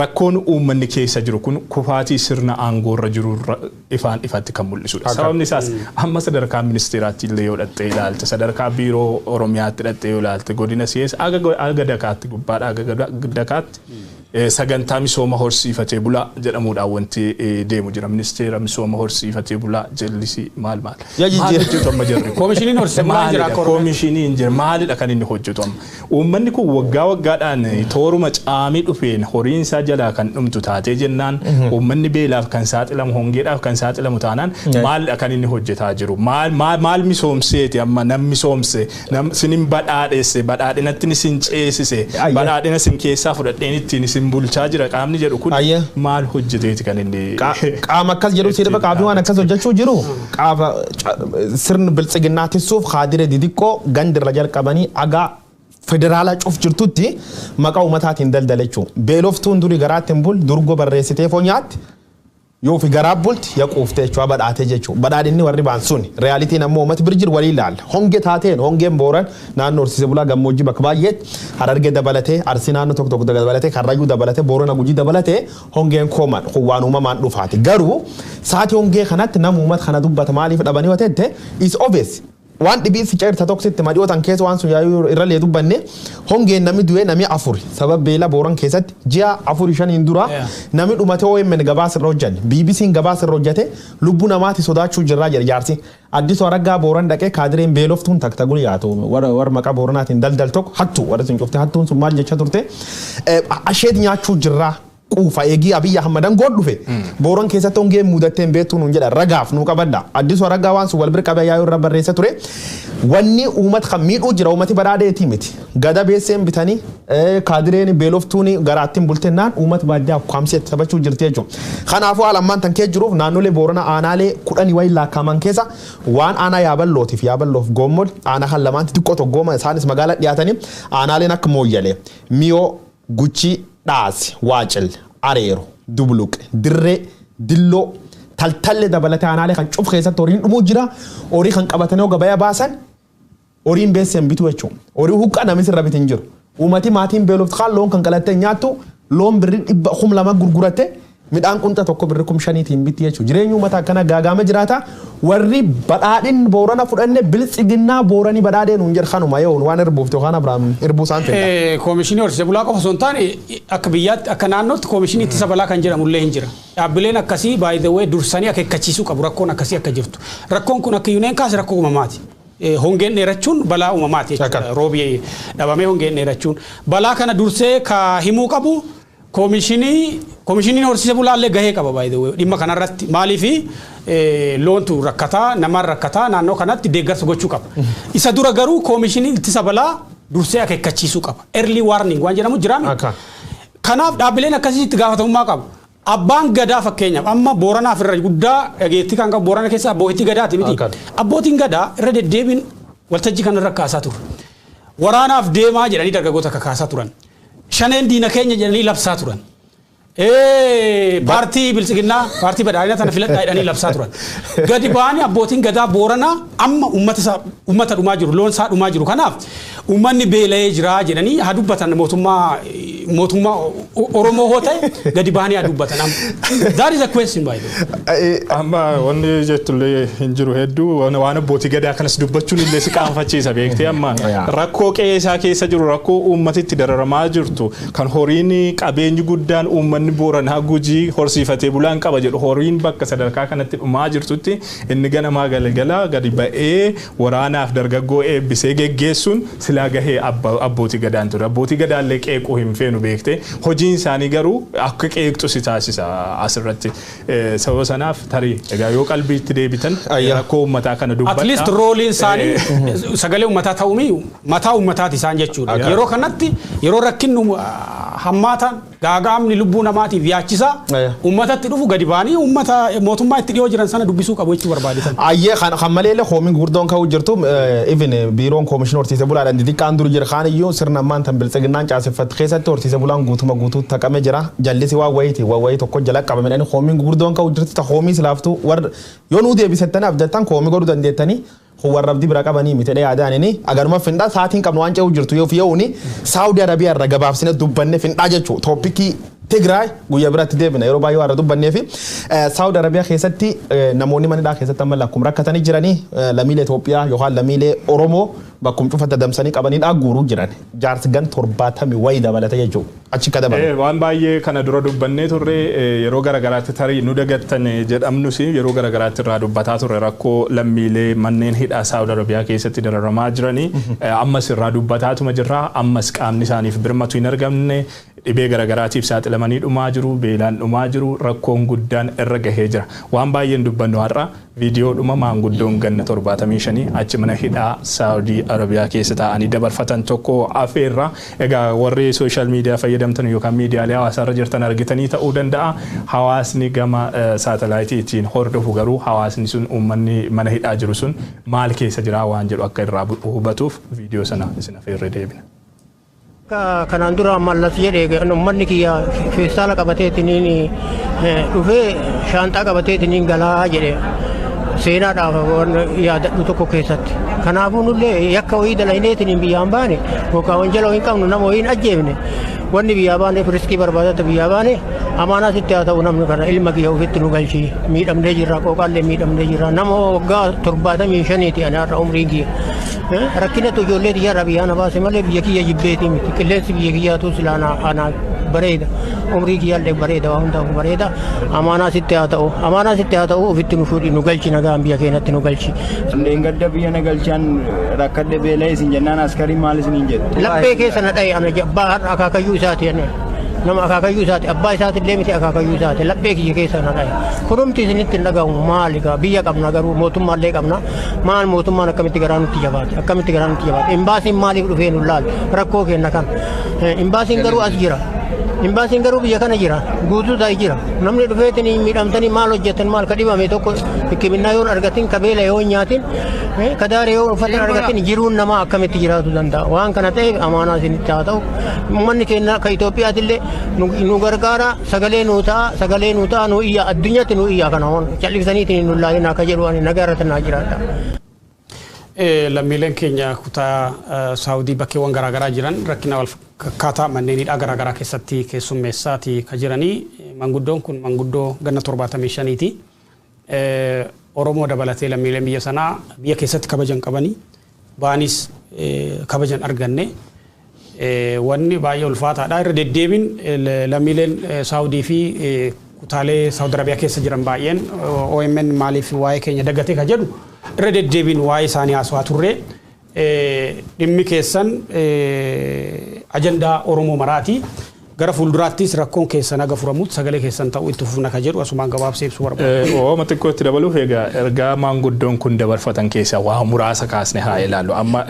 rakkoon uummanni keessa jiru kun kufaatii sirna aangoorra jiru ifaan ifatti kan mul'isudha. Sababni isaas amma sadarkaa ministeeraatti illee yoo dhattee ilaalte sadarkaa biiroo Oromiyaatti dhattee yoo ilaalte godina siyees aga dakaatti gubbaadha aga dakaatti sagantaa misooma horsiifatee bulaa jedhamuudhaan wanti deemu jira ministeera misooma horsiifatee bulaa jallisi maal hojjetu amma jirri koomishiniin horsiisaa jira koomishiniin jira maalidha kan inni hojjetu amma uummanni kun waggaadhaan tooruma caamii dhufeen horiin isaa jalaa kan dhumtu taatee jennaan uummanni beelaaf kan saaxilamu hongeedhaaf kan saaxilamu taanaan maalidha kan inni hojjetaa jiru maal misoomseeti amma nam misoomse nam sinin badhaadheesse badhaadhinatti ni sin ceesise badhaadhina sin keessaa fudhadheen ittiin bulchaa jira qaamni jedhu kun maal hojjeteeti kan inni qaama akkas jedhu sirba qaamni waan akkas hojjechuu jiru qaama sirna biltsiginnaa tissuuf haadire didiqqoo gandirra jalqabanii agaa federaala cuf jirtutti maqaa uummataatiin daldalachuu beeloftuun durii garaatti hin bul durgo barreessitee foonyaatti yoo fi garaa bulti yaquuftee jechuudha badhaatee jechuudha badhaadhinni warri baan sun realitiin ammoo uummati birjir walii ilaalla honge taateen hongeen Booran naannoo horsiise bulaa gammoojjii bakka baay'eetti Harargee dabalatee Arsii naannoo tokko dabalatee Karrayyuu dabalatee Boorana Gujii dabalatee hongeen kooman waan uumamaan dhufaati garuu saatii hongee kanatti nama uummata kana dubbata maaliif dhabanii wateette is obvious waan dhibii fi ceerta toksitti madhiyootan keessa waan sun yaayuu irralee dubbanne hongeen namni du'ee namni afur sabab beela Booran keessatti ji'a 4-5 dura namni dhumate OMN gabaasa irra hojjanne BBC'n gabaasa irra hojjate lubbuu namaati sodaachuu jirraa jedha jaarsi Addisuu Araggaa Booran dhaqee kaadireen beeloftuun takta guyyaatu war maqaa Booranaatiin daldal tokko hattu warra sin cufte hattuun sun maal jecha turte asheet nyaachuu jirraa quufa eegii Abiy Ahmedan godhufe Booran keessatti hongeen mudateen beektuun hun jedha ragaaf nu qabadda Addisuu Araggaa waan sun wal bira qabee yaayuu irra barreessa ture wanni uummata kan miidhuu jira uummati badhaadheetii miti gada beesseen bitanii kaadireen beeloftuun garaattiin bultennaan uummata baadiyyaa kwaamseetti taphachuu jirti jechuudha. Kanaafuu haalammaan tan kee jiruuf naannolee Boorana aanaalee 10 wayii laakkaman keessa waan aanaa yaaballootiif yaaballoof goommol aanaa kan lamaanti xiqqoo tokkooma isaanis magaalaa dhiyaatanii aanaaleen akka Mooyyalee Miyoo Guchii Dhaasi Waacil Areero Dubluq Dirree Dilloo taltalle dabalatee aanaalee kan cuf keessatti horiin dhumuu jira horii kan qabatanii gabaa baasan horiin beesseen bitu jechuudha horii huqqaa namni sirra bitin jiru uummati maatiin beeloftu kan loon kan qalattee nyaattu loon birrii 200 gurguratte midhaan qunxa tokko birri 5,000 bitti jechuudha. Jireenyi uummataa akkana gaagama jiraata. Warri badhaadhin boorana fudhanne biltsiginnaa booranii badhaadheen hin jedhanuma yoo waan irbuuf yookaan Abiraam irbuu isaan fedha. Koomishinii horsiisee bulaa qofa osoo hin taane akka biyyaatti akka naannootti koomishinii ittisa balaa kan jedhamu illee hin jira. Dhaabbileen akkasii by the way dursanii akeekkachiisuu qabu rakkoon akkasii akka jirtu. Rakkoon kun akka yuuneen kaase rakkoo uumamaati. Hongeen dheerachuun balaa uumamaati jechuudha. Roobii dhabamee hongeen dheerachuun balaa kana dursee ka himuu qabu koomishiniin horsiisee bulaallee gahee qaba by the way dhimma kanarratti maaliifi loontu rakkataa namaan rakkataa naannoo kanatti deeggarsa gochuu qaba. Isa dura garuu koomishiniin ittisa balaa dursee akeekkachiisuu qaba. Early warning waan jedhamu jiraame. Kanaaf dhaabbileen akkasii itti gaafatamummaa qabu. Abbaan gadaa fakkeenyaaf amma booranaaf irra guddaa dhageetti kan qabu boorana keessa abbootii gadaati miti. Abbootiin gadaa irra deddeebiin waltajjii kanarra kaasaa ture. Waraanaaf deemaa jedhanii dargaggoota akka kaasaa turan. Shaneen diina keenya jedhanii labsaa turan. Paartii biltsiginnaa paartii badhaadhina tana filadhaa jedhanii labsaa turan. Gadi ba'anii abbootiin gadaa booranaa amma uummata dhumaa jiru loonsaa dhumaa jiru kanaaf uummanni beela'ee jira jedhanii haa dubbatan mootummaa Oromoo hoo ta'e gadi ba'anii haa dubbatan. That is a question by the way. Amma wanni jettullee hin jiru hedduu waan abbootii gadaa kanas dubbachuun illee si qaanfachiisa beektee amma rakkoo qe'ee keessa jiru rakkoo uummatitti dararamaa jirtu kan horiin qabeenyi guddaan uummanni Booranaa Gujii horsiifatee bulaan qaba jedhu horiin bakka sadarkaa kanatti dhumaa jirtutti inni ganamaa galgala gadi ba'ee waraanaaf dargaggoo eebbisee geggeessuun silaa gahee abbootii gadaan ture. Abbootii gadaallee qeequu hin feenu beektee hojiin isaanii garuu akka qeeqxu si taasisa asirratti. Sababa sanaaf tarii egaa yoo qalbiitti deebitan rakkoo uummataa kana dubbata. At least rooliin isaanii sagalee uummataa ta'uumi mataa uummataati isaan jechuudha. Yeroo kanatti yeroo rakkinnu hammaataan gaagaamni lubbuu namaatiif yaachisa uummatatti dhufu gadi ba'anii uummata mootummaa itti dhiyoo jiran sana dubbisuu qabu jechuu barbaaditan. Ayyee kan maleellee koomiin gurguddoon ka'uu jirtu even biiroon koomishinii horsiisee bulaadhaan xixiqqaan dur jira kaan iyyuu sirna ammaan tan biltsiginnaan caaseffatti keessatti horsiisee bulaan guutuutti taqamee jira jallisi waa wayii tokko jala qabamedhaan koomiin gurguddoon ka'uu jirtu ta koomii silaaftuu warra yoo nuu deebisettanii abdattan koomii godhuu dandeettanii warrabdi bira qabanii mitedhe yaadaanini agaruma findaa saatiin qabnu waan ce'uu jirtu yoo fi'uuni Saudi Arabia irra gabaabsine dubbanne findaa jechuu toopikii Tigray guyyaa biraatti deebina yeroo baay'ee warra dubbannee fi Saudi Arabia keessatti namoonni manidhaa keessatti amma lakkum rakkatanii jiranii lammiilee Itoophiyaa yookaan lammiilee Oromoo bakkum cufata damsanii qabanii guuruu jiran jaarsi gan 70 wayii dabalata jechuudha achi ka dabala. Waan baay'ee kana dura dubbannee turre yeroo garagaraatti tarii nu dagattan jedhamnus yeroo garagaraatti irraa dubbataa turre rakkoo lammiilee manneen hidhaa Saudi Arabia keessatti dararamaa jiranii ammas irraa dubbataatuma jirra ammas qaamni isaaniif birmatu hin argamne dhibee garagaraatiif saaxilamanii dhumaa jiru beelaan dhumaa jiru rakkoon guddaan irra gahee jira. Waan baay'een dubbannu har'a viidiyoo dhuma maanguddoon ganna 75 achi mana hidhaa Saudi Arabia keessa taa'anii dabarfatan tokko afeerra egaa warri sooshaal miidiyaa fayyadamtan yookaan miidiyaalee hawaasaarra jirtan argitanii ta'uu danda'a. Hawaasni gama saatalaayitiitiin hordofu garuu hawaasni sun uummanni mana hidhaa jiru sun maal keessa jira waan jedhu akka irraa hubatuuf viidiyoo sana isin afeerree deebina. Kanaan dura mallas jedhee uummanni kiyya feestaala qabateetiniin dhufee shaanxaa qabateetiniin galaa jedhee seenaadhaaf yaadadhu tokko keessatti. Kanaafuu nullee yakka wayii dalagneetiniin biyyaan baane yookaan wanjala wayii qabnu nama wayii hin ajjeefne wanni biyyaa baane riskii barbaadatu biyyaa baane amaanaa sitti haa ta'u namni kana ilma kiyya ofitti nu galchi miidhamnee jirra qooqaallee miidhamnee jirra nama waggaa 75 ani har'a umriin kiyya rakkinatu ijoollee xiyyaarraa biyyaa na baase malee biyya kiyya jibbeetii miti qilleensi biyya kiyyaatu silaana anaa bareeda umrii kiyyaallee bareeda waan hundaaf bareeda amaanaa sitti haa ta'u ofitti nu fuudhi nu galchi nagaan biyya keenyatti nu galchi. Gadda biyya na galchaan rakkadde beelee isin jennaan askarii maal isiniin jedhu. Laphee keessa na dhaye ana abbaa akaakayyuu isaati nama akaakayyuu isaati abbaa isaati illee miti akaakayyuu isaati laphee kiyya keessa na dhaye. Kunumti isinitti hin dhagahamu maali gaa biyya qabna garuu mootummaallee qabna maal mootummaan akkamitti garaa nutti jabaate imbaasiin maaliif dhufee nu laal rakkoo kenna kan imbaasiin garuu as jira. Imbaasiin garuu biyya kana jira guutuu taa'ee jira namni dhufeetanii miidhamtanii maal hojjetan maal kadhibame tokko hikiminnaa yoo argatin kabeela yoo nyaatin kadaare yoo uffatan argatin jiruun namaa akkamitti jiraatu danda'a waan kana ta'eef amaanaa isinitti haa ta'u uummanni keenya ka Itoophiyaatillee nu gargaara sagalee nuu ta'a nu iyya addunyaatti nu iyya kana callisaniitiin nu laalin akka jedhu ani nagaarratti naa jiraadha. Lammiileen keenya kutaa Saawudii bakkeewwan garaagaraa jiran rakkina wal fakkaataa manneen hidhaa garaagaraa keessatti keessummeessaati ka jiranii manguddoon kun manguddoo ganna 75ti. Oromoo dabalatee lammiileen biyya sanaa biyya keessatti kabajan qabanii baanis kabajan arganne. Wanni baay'ee ulfaataadha. Irra deddeebiin lammiileen Saawudii fi kutaalee Saawud Arabiyaa keessa jiran baay'een OMN maaliif waa'ee keenya dagatee ka jedhu irra deddeebiin waa'ee isaanii haasawaa turre. Dhimmi keessan ajandaa Oromoo maraati. Gara fuulduraattis rakkoon keessan aga furamuut sagalee keessan ta'uu itti fufna ka jedhu asumaan gabaabsee ibsuu barbaada. Mata kootti dabaluuf egaa ergaa maanguddoon kun dabarfatan keessaa waa muraasa kaasne haa ilaallu. Amma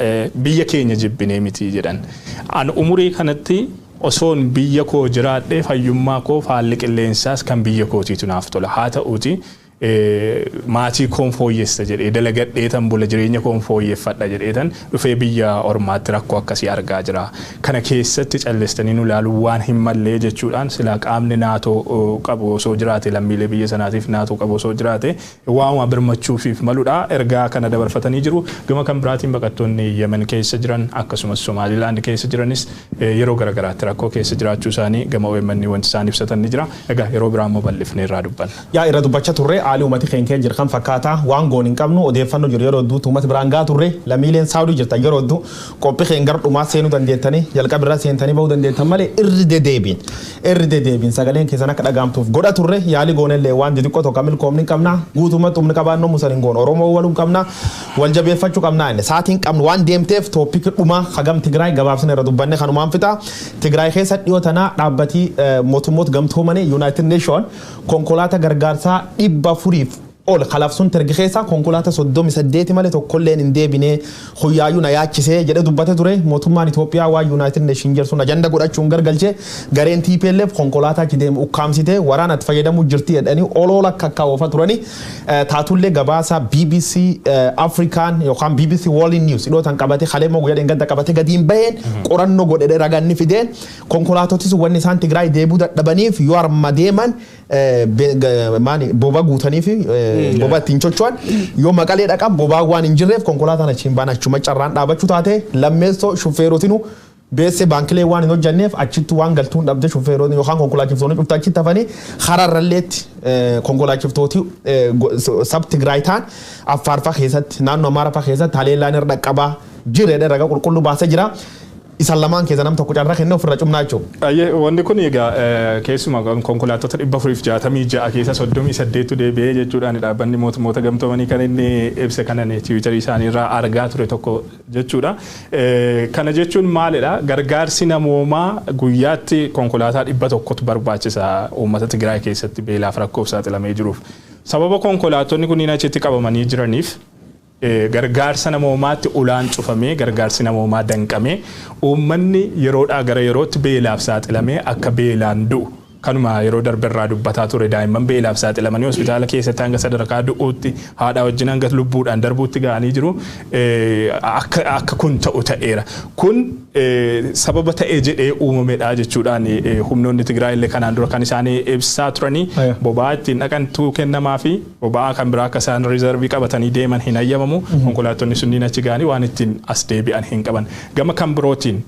biyya keenya jibbinee miti jedhan. An umurii kanatti osoon biyya koo jiraadhee fayyummaa koo haalli qilleensaas kan biyya kootiitu naaf tola. Haa ta'uuti maatii koon fooyyessa jedhee dalagadheetan bula jireenya koon fooyyeffadha jedheetan dhufee biyya ormaatti rakkoo akkasii argaa jira. Kana keessatti callistanii nu ilaalu waan hin mallee jechuudhaan silaa qaamni naatoo qabu osoo jiraate lammiilee biyya sanaatiif naatoo qabu osoo jiraate waanuma birmachuufiif maludha. Ergaa kana dabarfatanii jiru. Gama kan biraatiin baqattoonni Yemen keessa jiran akkasumas Somaalilaand keessa jiranis yeroo garagaraatti rakkoo keessa jiraachuu isaanii gama OMN wanti isaan ibsatan ni jira. Egaa yeroo biraa immoo bal'ifnee irraa dubbanna. Yaa irra dubbachaa turre Ali umati keenya jira kan fakkaata waan goon hin qabnu odeeffannoo jiru yeroo hedduu umati biraan gaa turre lammiileen Saawudii jirta yeroo hedduu qophii keenya gara dhumaa seenuu dandeettanii jalqaba irraa seentanii bahuu dandeettan malee irri dedeebiin sagaleen keessan akka dhagaamtuuf godha turre yaali goonellee waan xixiqqoo tokko milkoomni qabna guutumatti humni qabaannoo musaliin goon Oromoo walum qabna wal jabeeffachuu qabna inni saatiin qabnu waan deemteef tooppikii dhumaa hagam Tigraay gabaabsine irra dubbanne kanumaan fixa Tigraay keessa dhiyoo tanaa dhaabbatii mootummoota gamtoomanii United Nation konkolaataa gargaarsaa 400 ol khalaafsun tergixeessa konkolaataa 38 malee tokkolleen hin deebine huyyaayuu na yaachisee jedhe dubbate ture mootummaan Itoophiyaa waa United Nation jedhuun ajanda godhachuun gargalchee gareen TPLF konkolaataa achi deemu ukkaamsite waraanatti fayyadamuu jirti jedhanii olola akka oofa turani taatullee gabaasa BBC African yookaan BBC World News idootan qabate khaleema guyyaa dengada qabate gadiin baheen qorannoo godhee raganni fideen konkolaatotis wanni isaan Tigraay deebuu dadhabaniif yoo arma deeman maani boba guutanii fi boba tinchochuan yoo maqalee dhaqan boba waan hin jirreef konkolaataan achiin baan achuma carraan dhaabachuu taate lammeessoo shufeerotinu beesse baankilee waan hin hojjanneef achitti waan galtuun dhabde shufeerotni yookaan konkolaachiftoonni dhufta achitti hafanii hararralleetti konkolaachiftooti sab Tigraay ta'an Affaarfaa keessatti naannoo Amaarafaa keessatti haleellaan irra dhaqqabaa jireedha raga qulqulluu baasee jira. Isan lamaan keessa nam tokko carraa kennee ofirra cumnaa jechuudha. Wanni kun egaa keessumaa konkolaattota 466 keessa 38 deebi'ee jechuudhaan dhaabbanni mootummoota gamtoomanii kan inni ibse kanan tiwiitarii isaanii irraa argaa ture tokko jechuudha. Kana jechuun maalidha? Gargaarsi namoomaa guyyaatti konkolaataa 100tu barbaachisa uummata Tigraay keessatti beelaaf rakkoof saaxilamee jiruuf. Sababa konkolaattonni kunniin achitti qabamanii jiraniif gargaarsa namoomaatti ulaan cufamee gargaarsi namoomaa danqamee uummanni yeroodhaa gara yerootti beelaaf saaxilamee akka beelaan du'u kanuma yeroo darberraa dubbataa ture daa'imman beelaaf saaxilamanii hospitaala keessatti hanga sadarkaa du'uutti haadha wajjin hanga lubbuudhaan darbuutti ga'anii jiru akka kun ta'u ta'eera. Kun sababa ta'ee jedhee uumamedha jechuudhaan humnoonni Tigraay illee kanaan dura kan isaanii ibsaa turanii boba'aa ittiin dhaqantu kennamaa fi boba'aa kan biraa akka isaan riizarvii qabatanii deeman hin ayyamamu konkolaattonni sunniin achi ga'anii waan ittiin as deebi'an hin qaban. Gama kan birootiin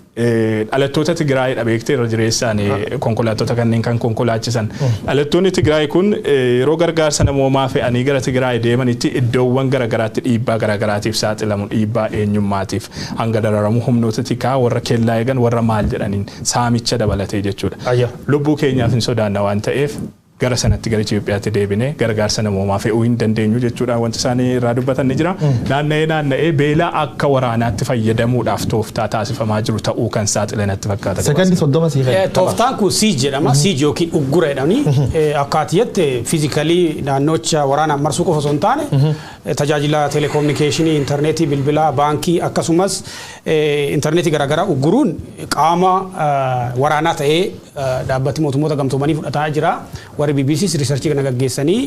dhalattoota Tigraay dhabeektee irra jireessaan konkolaattota kanneen kan konkolaachisan. Dhalattoonni Tigraay kun yeroo gargaarsa namoomaa fe'anii gara Tigraay deemanitti iddoowwan garagaraatti dhiibbaa garagaraatiif saaxilamu dhiibbaa eenyummaatiif hanga dararamu humnoota tikaa warra kellaa eegan warra maal jedhaniin saamicha dabalatee jechuudha. Lubbuu keenyaaf hin sodaanna waan ta'eef gara sanatti gara Itoophiyaatti deebinee gargaarsa namoomaa fe'uu hin dandeenyu jechuudhaan wanti isaanii irraa dubbatan ni jira. Naanna'ee beelaa akka waraanaatti fayyadamuudhaaf tooftaa taasifamaa jiru ta'uu kan saaxilanatti fakkaata. Sekondii 30 siifee. Tooftaan kun siij jedhama. Siij yookiin uggura jedhanii akkaatiyyatti fiizikalii naannocha waraanaan marsuu qofa osoo hin taane tajaajila telekominikeeshinii, intarneetii, bilbilaa, baankii akkasumas intarneetii garaagaraa ugguruun qaama waraanaa ta'ee dhaabbati mootummoota gamtoomanii fudhataa jira. Warri BBC's riisarchii kana gaggeessanii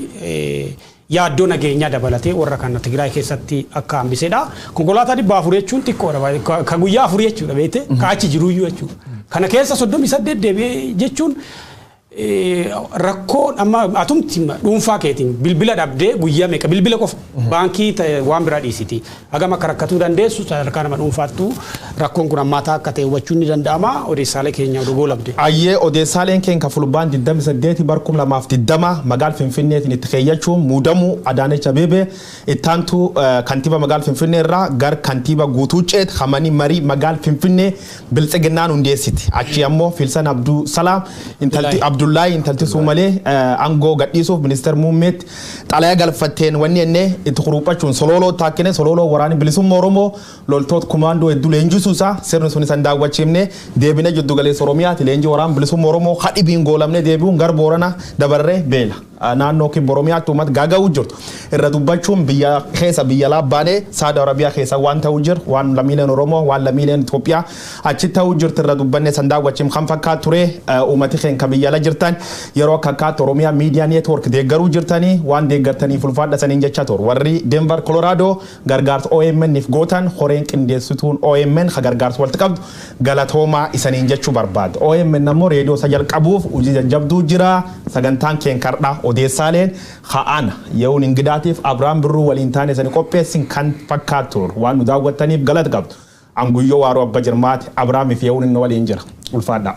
yaaddoo nageenyaa dabalatee warra kan Tigraay keessatti akka hambisedha. Konkolaataa 400 jechuun xiqqoodha. Ka guyyaa 4 jechuudha beete ka achi jiruyyuu jechuudha. Kana keessa 38 deebi'ee jechuun rakkoon amma atumti dhuunfaa keetiin bilbila dhabdee guyyaa meeqa bilbila qofa baankii waan biraa dhiisiti hagam akka rakkatuu dandeessu sadarkaa nama dhuunfaattu rakkoon kun ammaataa akka ta'e hubachuun ni danda'ama odeessaalee keenya oduu labde. Ayyee odeessaaleen keenya fulbaan 28 barkum 2020 magaal Finfinneetiin itti keeyyachuun muudamuu Adaanech Abeebee ittaantu kantiiba magaal Finfinnee irraa gar kantiiba Guutuu Ceet hamanii marii magaal Finfinnee biltsiginnaan hundeessiti achi ammoo Filsan Abduu Salaam intalti Abdullahi intalti Sumalee angoo gadhiisuuf ministeer muummeetti xalayaa galfatteen wanni enne itti quruupachuun sololoo taakkine sololoo waraani bilisummaa Oromoo loltoota kumaandoo hedduu leenjisuusaa sirni sun isan daawwachiifne deebine jiddu galeessa Oromiyaati leenjii waraana bilisummaa Oromoo hadhibiin goolamne deebi'uun gar Boorana dabarree beela. naannoo Oromiyaatti uummata gaaga'uu jirtu irra dubbachuun biyya keessa biyya laabbaanee Saudi Arabiyaa keessa waan ta'uu jiru waan lammiileen Oromoo waan lammiileen Itoophiyaa achi ta'uu jirtu irra dubbanne sandaawwachiin kan fakkaatu ture uummati keenya biyya la jirtan yeroo akka Oromiyaa Media Network deeggaruu jirtanii waan deeggartanii fulfaadha saniin jecha tor warri Denver Colorado gargaarsa OMN if gootan horeen qindeessituun OMN gargaarsa walitti qabdu galatooma isaniin jechuu barbaadu OMN ammoo reediyoo sajal qabuuf hojii jajjabduu jira sagantaan keenya kardhaa odeessaaleen ha'ana yeewun ingidaatiif Abrahaam Birruu waliin taane sani qopheessin kan fakkaatu waan nu daawwattaniif galata qabdu anguyyoo waaroo abba jirmaati Abrahaamiif yeewun inni waliin jira ulfaadhaa